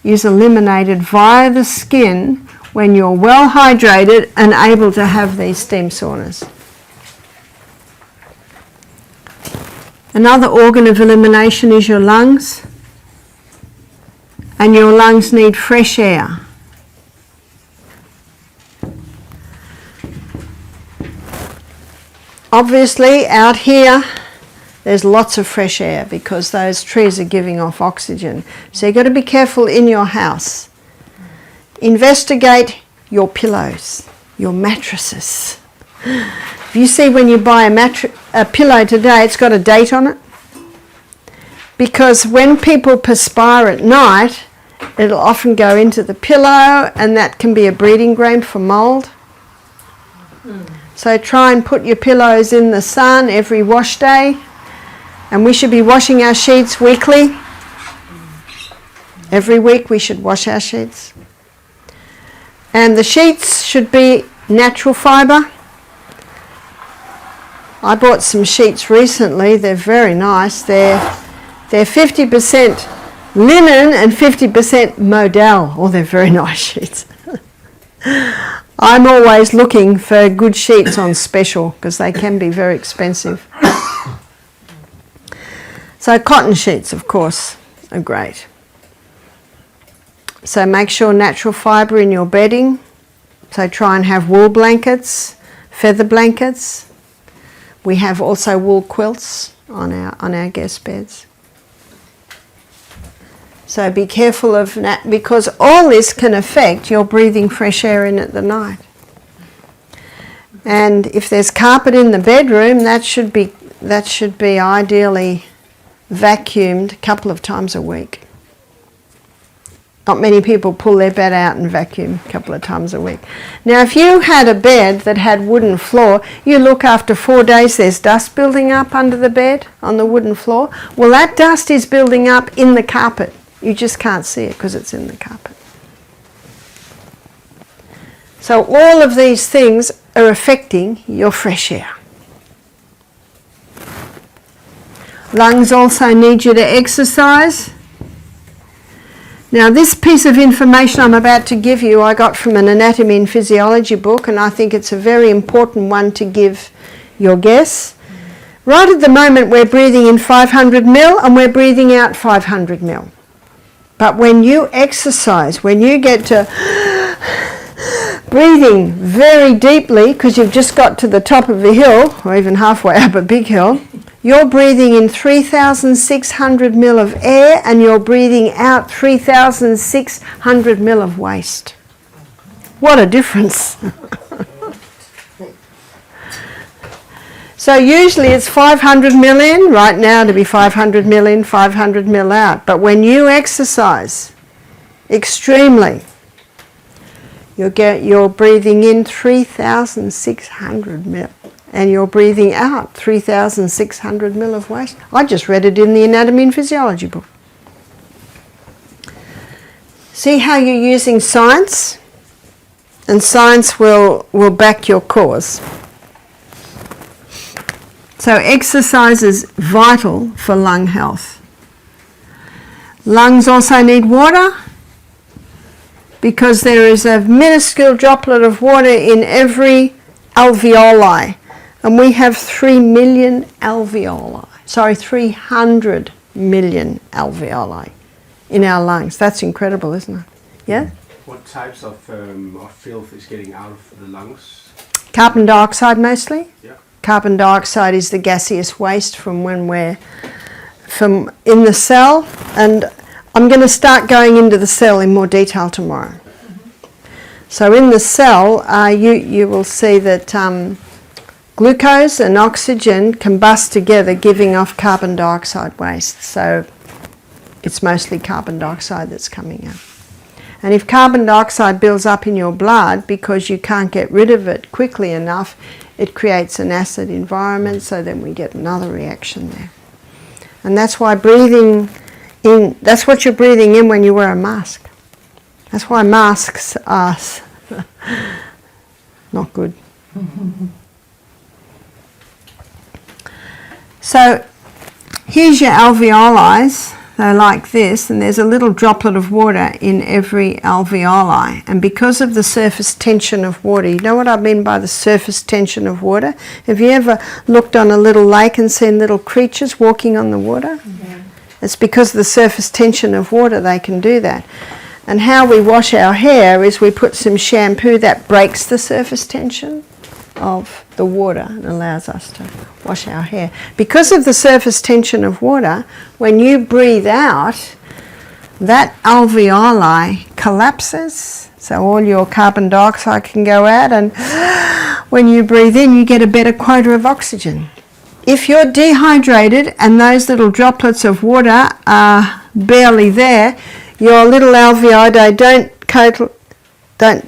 is eliminated via the skin when you're well hydrated and able to have these steam saunas. Another organ of elimination is your lungs, and your lungs need fresh air. Obviously out here there's lots of fresh air because those trees are giving off oxygen. So you've got to be careful in your house. Investigate your pillows, your mattresses. If you see when you buy a pillow today, it's got a date on it. Because when people perspire at night, it'll often go into the pillow, and that can be a breeding ground for mold. So try and put your pillows in the sun every wash day. And we should be washing our sheets weekly. Every week we should wash our sheets. And the sheets should be natural fibre. I bought some sheets recently. They're very nice. They're 50% Linen and 50% modal. Oh, they're very nice sheets. I'm always looking for good sheets on special because they can be very expensive. So cotton sheets, of course, are great. So make sure natural fibre in your bedding. So try and have wool blankets, feather blankets. We have also wool quilts on our guest beds. So be careful of that, because all this can affect your breathing fresh air in at the night. And if there's carpet in the bedroom, that should be ideally vacuumed a couple of times a week. Not many people pull their bed out and vacuum a couple of times a week. Now, if you had a bed that had wooden floor, you look after 4 days, there's dust building up under the bed on the wooden floor. Well, that dust is building up in the carpet. You just can't see it because it's in the carpet. So all of these things are affecting your fresh air. Lungs also need you to exercise. Now, this piece of information I'm about to give you I got from an anatomy and physiology book, and I think it's a very important one to give your guests. Right at the moment we're breathing in 500 mil and we're breathing out 500 mil. But when you exercise, when you get to breathing very deeply, because you've just got to the top of a hill, or even halfway up a big hill, you're breathing in 3,600 mil of air and you're breathing out 3,600 mil of waste. What a difference. So usually it's 500 mil in, right now to be 500 mil in, 500 mil out. But when you exercise extremely, you're breathing in 3,600 mil and you're breathing out 3,600 mil of waste. I just read it in the anatomy and physiology book. See how you're using science? And science will back your cause. So exercise is vital for lung health. Lungs also need water because there is a minuscule droplet of water in every alveoli. And we have 3 million alveoli. 300 million alveoli in our lungs. That's incredible, isn't it? Yeah? What types of filth is getting out of the lungs? Carbon dioxide mostly. Yeah. Carbon dioxide is the gaseous waste from when we're from in the cell, and I'm going to start going into the cell in more detail tomorrow. So in the cell, you will see that glucose and oxygen combust together, giving off carbon dioxide waste. So it's mostly carbon dioxide that's coming out. And if carbon dioxide builds up in your blood because you can't get rid of it quickly enough, it creates an acid environment, so then we get another reaction there. And that's why breathing in, that's what you're breathing in when you wear a mask. That's why masks are not good. So here's your alveoli. They're like this, and there's a little droplet of water in every alveoli. And because of the surface tension of water, you know what I mean by the surface tension of water? Have you ever looked on a little lake and seen little creatures walking on the water? Yeah. It's because of the surface tension of water they can do that. And how we wash our hair is we put some shampoo that breaks the surface tension of the water and allows us to wash our hair. Because of the surface tension of water, when you breathe out, that alveoli collapses, so all your carbon dioxide can go out, and when you breathe in, you get a better quota of oxygen. If you're dehydrated and those little droplets of water are barely there, your little alveoli don't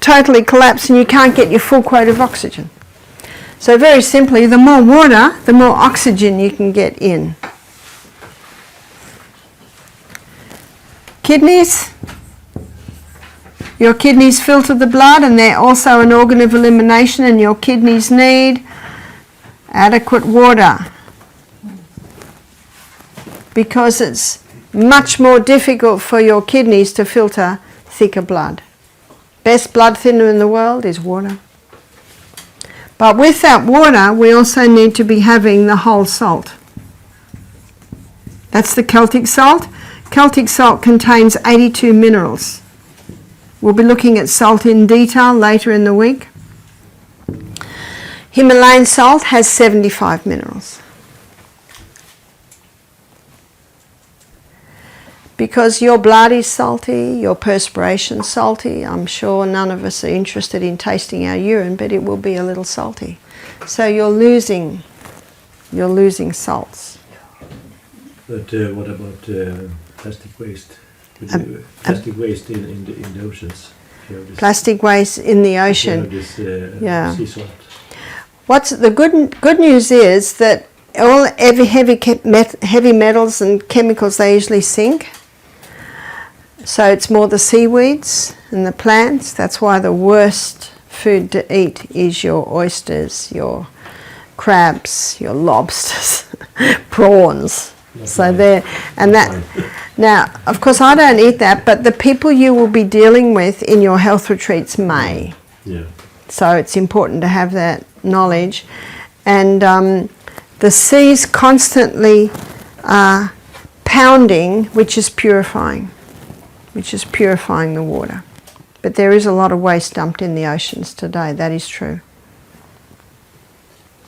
totally collapse and you can't get your full quota of oxygen. So very simply, the more water, the more oxygen you can get in. Kidneys. Your kidneys filter the blood, and they're also an organ of elimination, and your kidneys need adequate water because it's much more difficult for your kidneys to filter thicker blood. Best blood thinner in the world is water. But with that water, we also need to be having the whole salt. That's the Celtic salt. Celtic salt contains 82 minerals. We'll be looking at salt in detail later in the week. Himalayan salt has 75 minerals. Because your blood is salty, your perspiration salty. I'm sure none of us are interested in tasting our urine, but it will be a little salty. So you're losing salts. But what about plastic waste? Plastic waste in the oceans. Plastic waste in the ocean. Yeah. Sea salt. What's the good news is that all heavy metals and chemicals, they usually sink. So it's more the seaweeds and the plants. That's why the worst food to eat is your oysters, your crabs, your lobsters, prawns. So there, and that. Now, of course, I don't eat that, but the people you will be dealing with in your health retreats may. Yeah. So it's important to have that knowledge. And the sea's constantly pounding, which is purifying the water. But there is a lot of waste dumped in the oceans today, that is true.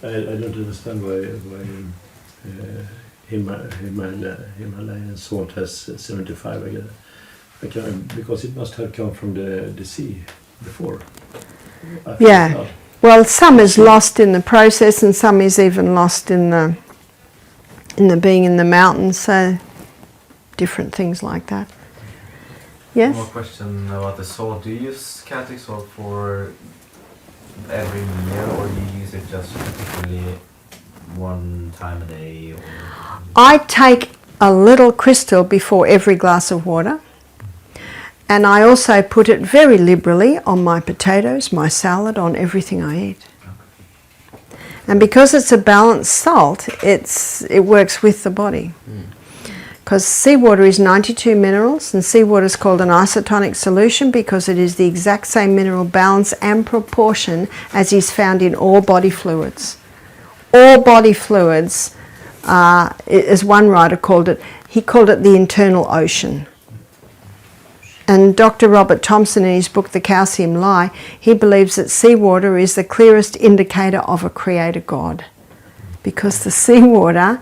I don't understand why Himalayan salt has 75 again. Because it must have come from the sea before. Yeah. Well, some is lost in the process, and some is even lost in the being in the mountains. So different things like that. Yes. One more question about the salt. Do you use Celtic salt for every meal, or do you use it just particularly one time a day? Or I take a little crystal before every glass of water, and I also put it very liberally on my potatoes, my salad, on everything I eat. And because it's a balanced salt, it works with the body. Because seawater is 92 minerals, and seawater is called an isotonic solution because it is the exact same mineral balance and proportion as is found in all body fluids. All body fluids, as one writer called it, he called it the internal ocean. And Dr. Robert Thompson, in his book The Calcium Lie, he believes that seawater is the clearest indicator of a creator God, because the seawater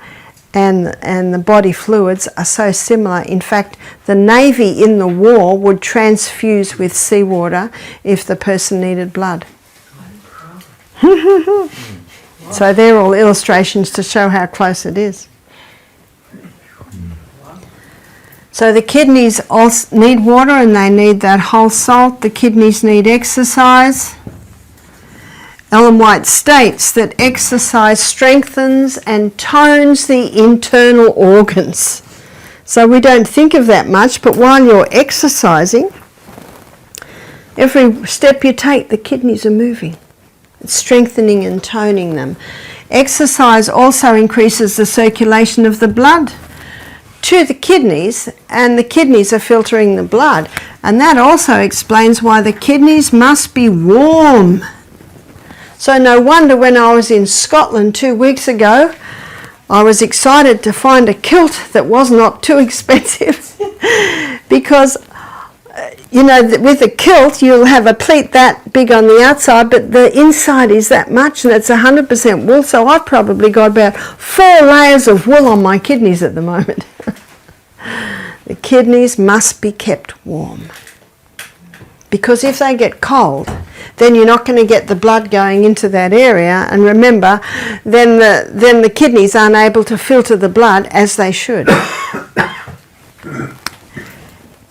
and the body fluids are so similar. In fact, the Navy in the war would transfuse with seawater if the person needed blood. So they're all illustrations to show how close it is. So the kidneys also need water, and they need that whole salt. The kidneys need exercise. Ellen White states that exercise strengthens and tones the internal organs. So we don't think of that much, but while you're exercising, every step you take, the kidneys are moving. It's strengthening and toning them. Exercise also increases the circulation of the blood to the kidneys, and the kidneys are filtering the blood. And that also explains why the kidneys must be warm. So no wonder when I was in Scotland 2 weeks ago, I was excited to find a kilt that was not too expensive because, you know, with a kilt you'll have a pleat that big on the outside, but the inside is that much, and it's 100% wool, so I've probably got about 4 layers of wool on my kidneys at the moment. The kidneys must be kept warm, because if they get cold, then you're not going to get the blood going into that area, and remember, then the kidneys aren't able to filter the blood as they should.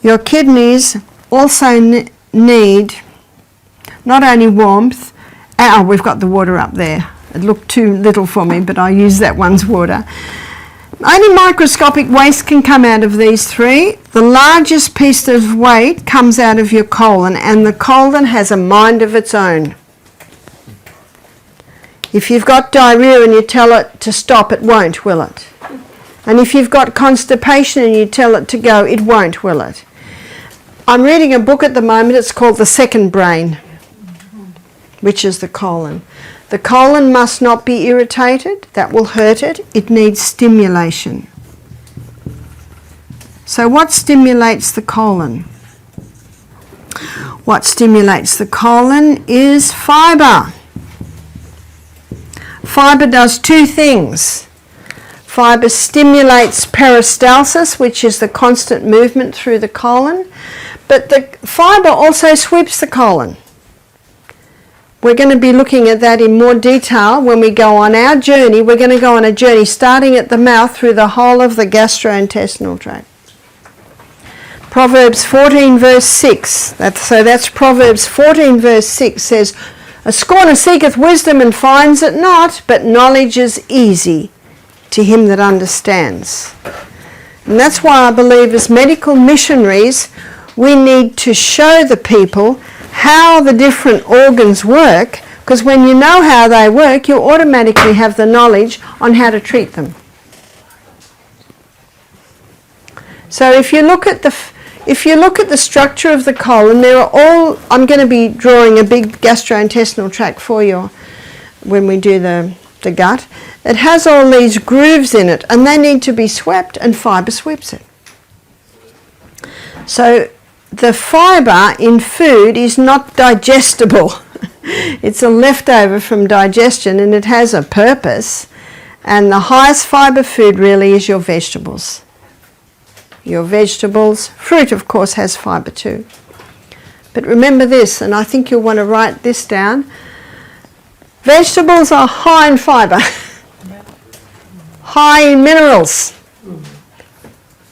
Your kidneys also need not only warmth. Oh, we've got the water up there. It looked too little for me, but I use that one's water. Only microscopic waste can come out of these 3. The largest piece of weight comes out of your colon, and the colon has a mind of its own. If you've got diarrhea and you tell it to stop, it won't, will it? And if you've got constipation and you tell it to go, it won't, will it? I'm reading a book at the moment, it's called The Second Brain, which is the colon. The colon must not be irritated, that will hurt it. It needs stimulation. So what stimulates the colon? What stimulates the colon is fibre. Fibre does two things. Fibre stimulates peristalsis, which is the constant movement through the colon, but the fibre also sweeps the colon. We're going to be looking at that in more detail when we go on our journey. We're going to go on a journey starting at the mouth through the whole of the gastrointestinal tract. Proverbs 14 verse 6, that's Proverbs 14 verse 6 says, "A scorner seeketh wisdom and finds it not, but knowledge is easy to him that understands." And that's why I believe as medical missionaries we need to show the people how the different organs work, because when you know how they work, you automatically have the knowledge on how to treat them. So if you look at the structure of the colon, I'm going to be drawing a big gastrointestinal tract for you when we do the gut. It has all these grooves in it, and they need to be swept, and fibre sweeps it. So the fibre in food is not digestible. It's a leftover from digestion, and it has a purpose. And the highest fibre food really is your vegetables. Your vegetables. Fruit, of course, has fibre too. But remember this, and I think you'll want to write this down. Vegetables are high in fibre, high in minerals,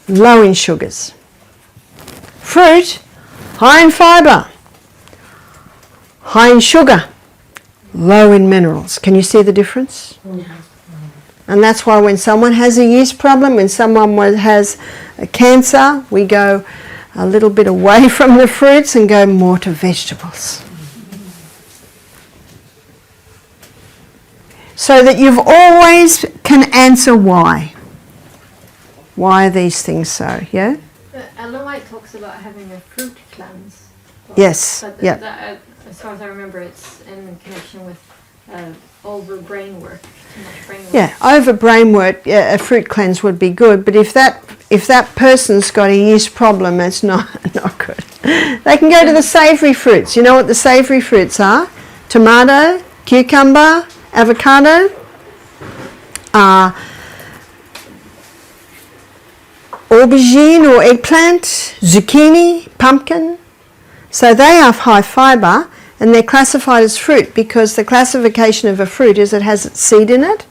low in sugars. Fruit, high in fibre, high in sugar, low in minerals. Can you see the difference? And that's why when someone has a yeast problem, when someone has a cancer, we go a little bit away from the fruits and go more to vegetables. So that you've always can answer why. Why are these things so? Yeah? Ellen White talks about having a fruit cleanse. Yes. But yeah. As far as I remember, it's in connection with over brain work. Too much brain work. Yeah, over brain work, yeah, a fruit cleanse would be good. But if that person's got a yeast problem, it's not good. They can go to the savoury fruits. You know what the savoury fruits are? Tomato, cucumber, avocado, aubergine or eggplant, zucchini, pumpkin. So they have high fibre, and they're classified as fruit because the classification of a fruit is it has its seed in it,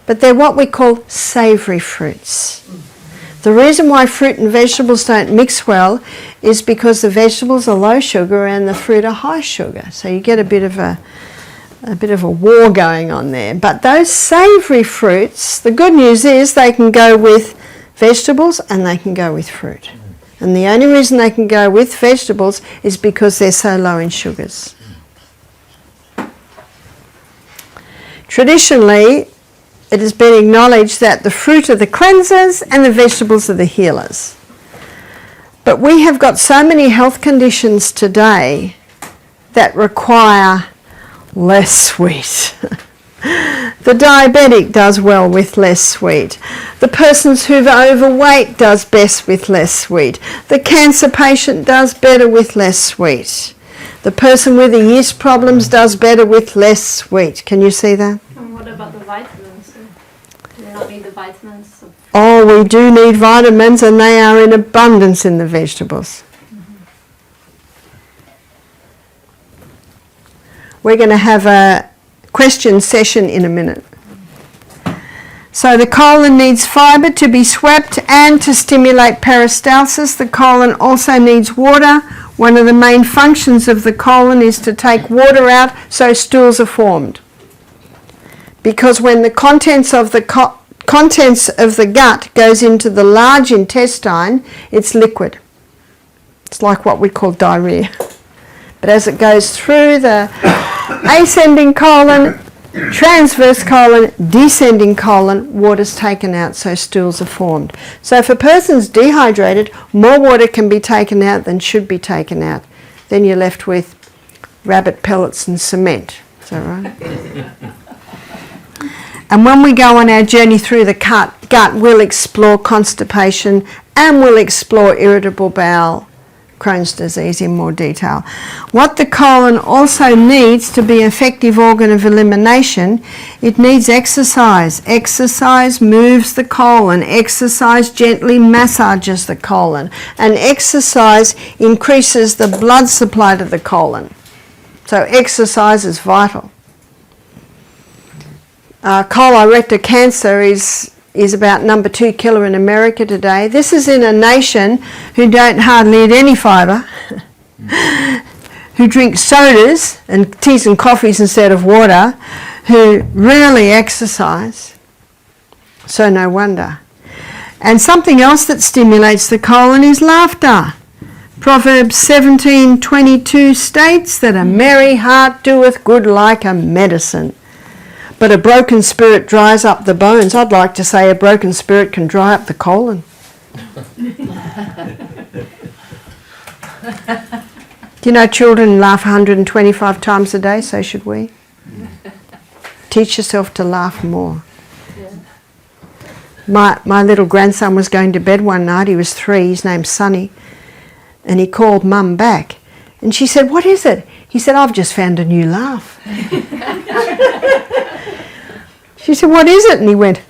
but they're what we call savoury fruits. The reason why fruit and vegetables don't mix well is because the vegetables are low sugar and the fruit are high sugar. So you get a bit of a war going on there. But those savoury fruits, the good news is they can go with vegetables and they can go with fruit. And the only reason they can go with vegetables is because they're so low in sugars. Traditionally, it has been acknowledged that the fruit are the cleansers and the vegetables are the healers. But we have got so many health conditions today that require less sweet. The diabetic does well with less sweet. The person who's overweight does best with less sweet. The cancer patient does better with less sweet. The person with the yeast problems does better with less sweet. Can you see that? And what about the vitamins? Do we not need the vitamins? Oh, we do need vitamins, and they are in abundance in the vegetables. We're going to have a question session in a minute. So the colon needs fibre to be swept and to stimulate peristalsis. The colon also needs water. One of the main functions of the colon is to take water out so stools are formed. Because when the contents of the gut goes into the large intestine, it's liquid. It's like what we call diarrhea. But as it goes through the ascending colon, transverse colon, descending colon, water's taken out, so stools are formed. So if a person's dehydrated, more water can be taken out than should be taken out. Then you're left with rabbit pellets and cement. Is that right? And when we go on our journey through the gut, we'll explore constipation and we'll explore irritable bowel, Crohn's disease in more detail. What the colon also needs to be an effective organ of elimination, it needs exercise. Exercise moves the colon. Exercise gently massages the colon. And exercise increases the blood supply to the colon. So exercise is vital. Colorectal cancer is about number 2 killer in America today. This is in a nation who don't hardly eat any fibre, who drink sodas and teas and coffees instead of water, who rarely exercise. So no wonder. And something else that stimulates the colon is laughter. Proverbs 17:22 states that a merry heart doeth good like a medicine, but a broken spirit dries up the bones. I'd like to say a broken spirit can dry up the colon. Do you know children laugh 125 times a day? So should we. Teach yourself to laugh more. My little grandson was going to bed one night. He was 3. His name's Sonny. And he called Mum back. And she said, "What is it?" He said, "I've just found a new laugh." She said, "What is it?" And he went,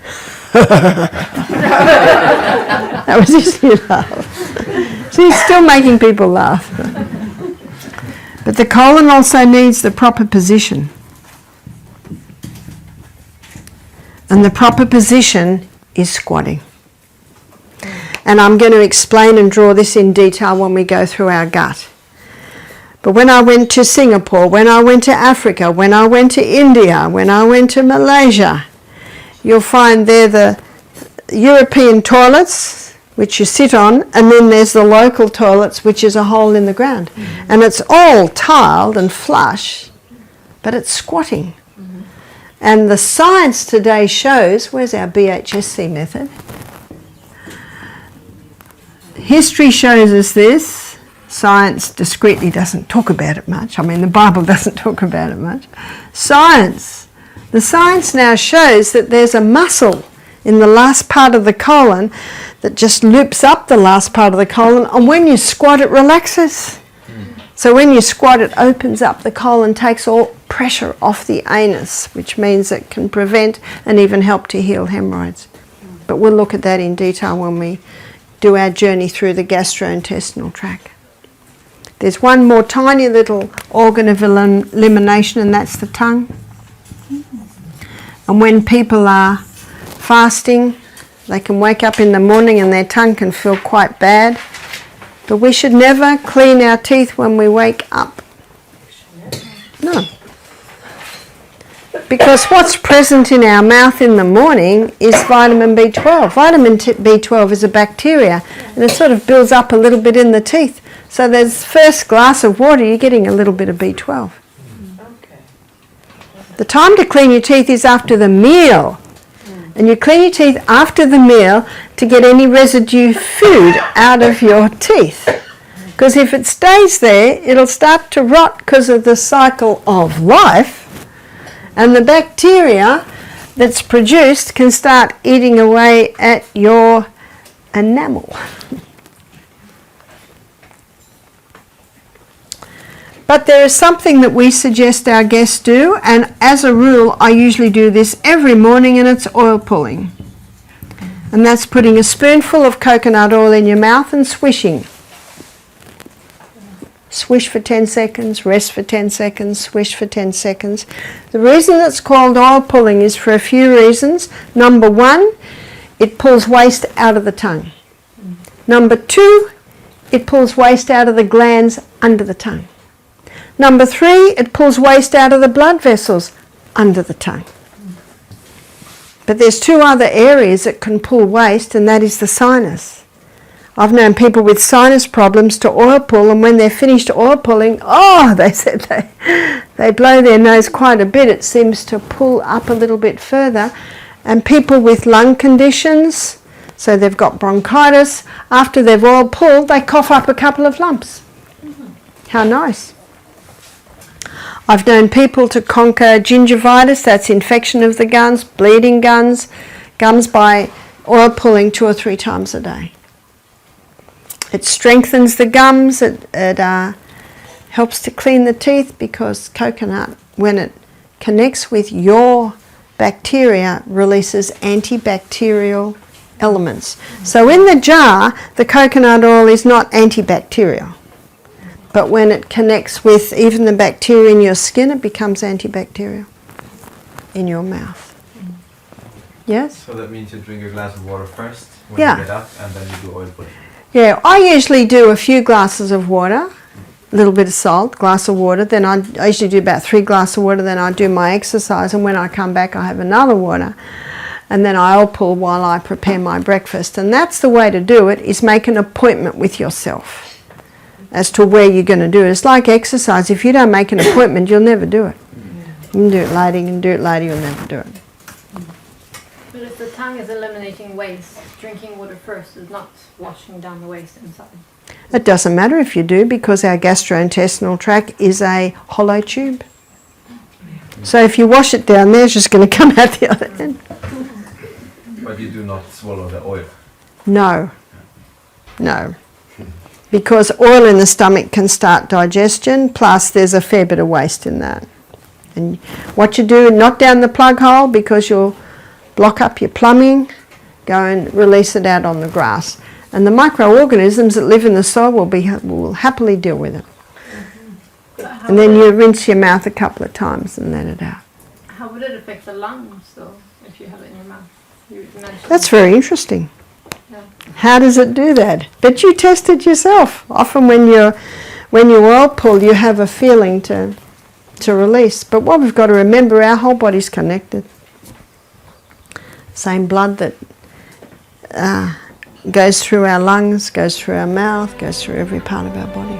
that was his new laugh. So he's still making people laugh. But the colon also needs the proper position. And the proper position is squatting. And I'm going to explain and draw this in detail when we go through our gut. But when I went to Singapore, when I went to Africa, when I went to India, when I went to Malaysia, you'll find there the European toilets, which you sit on, and then there's the local toilets, which is a hole in the ground. Mm-hmm. And it's all tiled and flush, but it's squatting. Mm-hmm. And the science today shows, where's our BHSC method? History shows us this. Science discreetly doesn't talk about it much. I mean, the Bible doesn't talk about it much. Science. The science now shows that there's a muscle in the last part of the colon that just loops up the last part of the colon, and when you squat it relaxes. So when you squat it opens up the colon, takes all pressure off the anus, which means it can prevent and even help to heal hemorrhoids. But we'll look at that in detail when we do our journey through the gastrointestinal tract. There's one more tiny little organ of elimination, and that's the tongue. And when people are fasting, they can wake up in the morning and their tongue can feel quite bad. But we should never clean our teeth when we wake up. No. Because what's present in our mouth in the morning is vitamin B12. Vitamin B12 is a bacteria, and it sort of builds up a little bit in the teeth. So there's first glass of water, you're getting a little bit of B12. Okay. The time to clean your teeth is after the meal. And you clean your teeth after the meal to get any residue food out of your teeth. Because if it stays there, it'll start to rot because of the cycle of life. And the bacteria that's produced can start eating away at your enamel. But there is something that we suggest our guests do, and as a rule I usually do this every morning, and it's oil pulling. And that's putting a spoonful of coconut oil in your mouth and swishing. Swish for 10 seconds, rest for 10 seconds, swish for 10 seconds. The reason it's called oil pulling is for a few reasons. Number 1, it pulls waste out of the tongue. Number 2, it pulls waste out of the glands under the tongue. Number 3, it pulls waste out of the blood vessels under the tongue. But there's 2 other areas that can pull waste, and that is the sinus. I've known people with sinus problems to oil pull, and when they're finished oil pulling, oh, they said they blow their nose quite a bit. It seems to pull up a little bit further. And people with lung conditions, so they've got bronchitis, after they've oil pulled, they cough up a couple of lumps. How nice. I've known people to conquer gingivitis, that's infection of the gums, bleeding gums by oil pulling 2 or 3 times a day. It strengthens the gums, it helps to clean the teeth, because coconut, when it connects with your bacteria, releases antibacterial elements. So in the jar, the coconut oil is not antibacterial. But when it connects with even the bacteria in your skin, it becomes antibacterial in your mouth. Yes? So that means you drink a glass of water first when Yeah. you get up, and then you do oil pulling. Yeah, I usually do a few glasses of water, a little bit of salt, glass of water, then I usually do about 3 glasses of water, then I do my exercise, and when I come back I have another water, and then I oil pull while I prepare my breakfast. And that's the way to do it, is make an appointment with yourself as to where you're going to do it. It's like exercise. If you don't make an appointment, you'll never do it. You can do it later, you can do it later, you'll never do it. But if the tongue is eliminating waste, drinking water first is not washing down the waste inside. It doesn't matter if you do, because our gastrointestinal tract is a hollow tube. So if you wash it down there, it's just going to come out the other end. But you do not swallow the oil. No. No. Because oil in the stomach can start digestion, plus there's a fair bit of waste in that. And what you do, not down the plug hole, because you'll block up your plumbing, go and release it out on the grass. And the microorganisms that live in the soil will happily deal with it. And then you rinse your mouth a couple of times and let it out. How would it affect the lungs, though, if you have it in your mouth? You mentioned That's very interesting. Yeah. How does it do that? But you test it yourself. Often when you oil pull, you have a feeling to release. But what we've got to remember, our whole body's connected. Same blood that goes through our lungs, goes through our mouth, goes through every part of our body.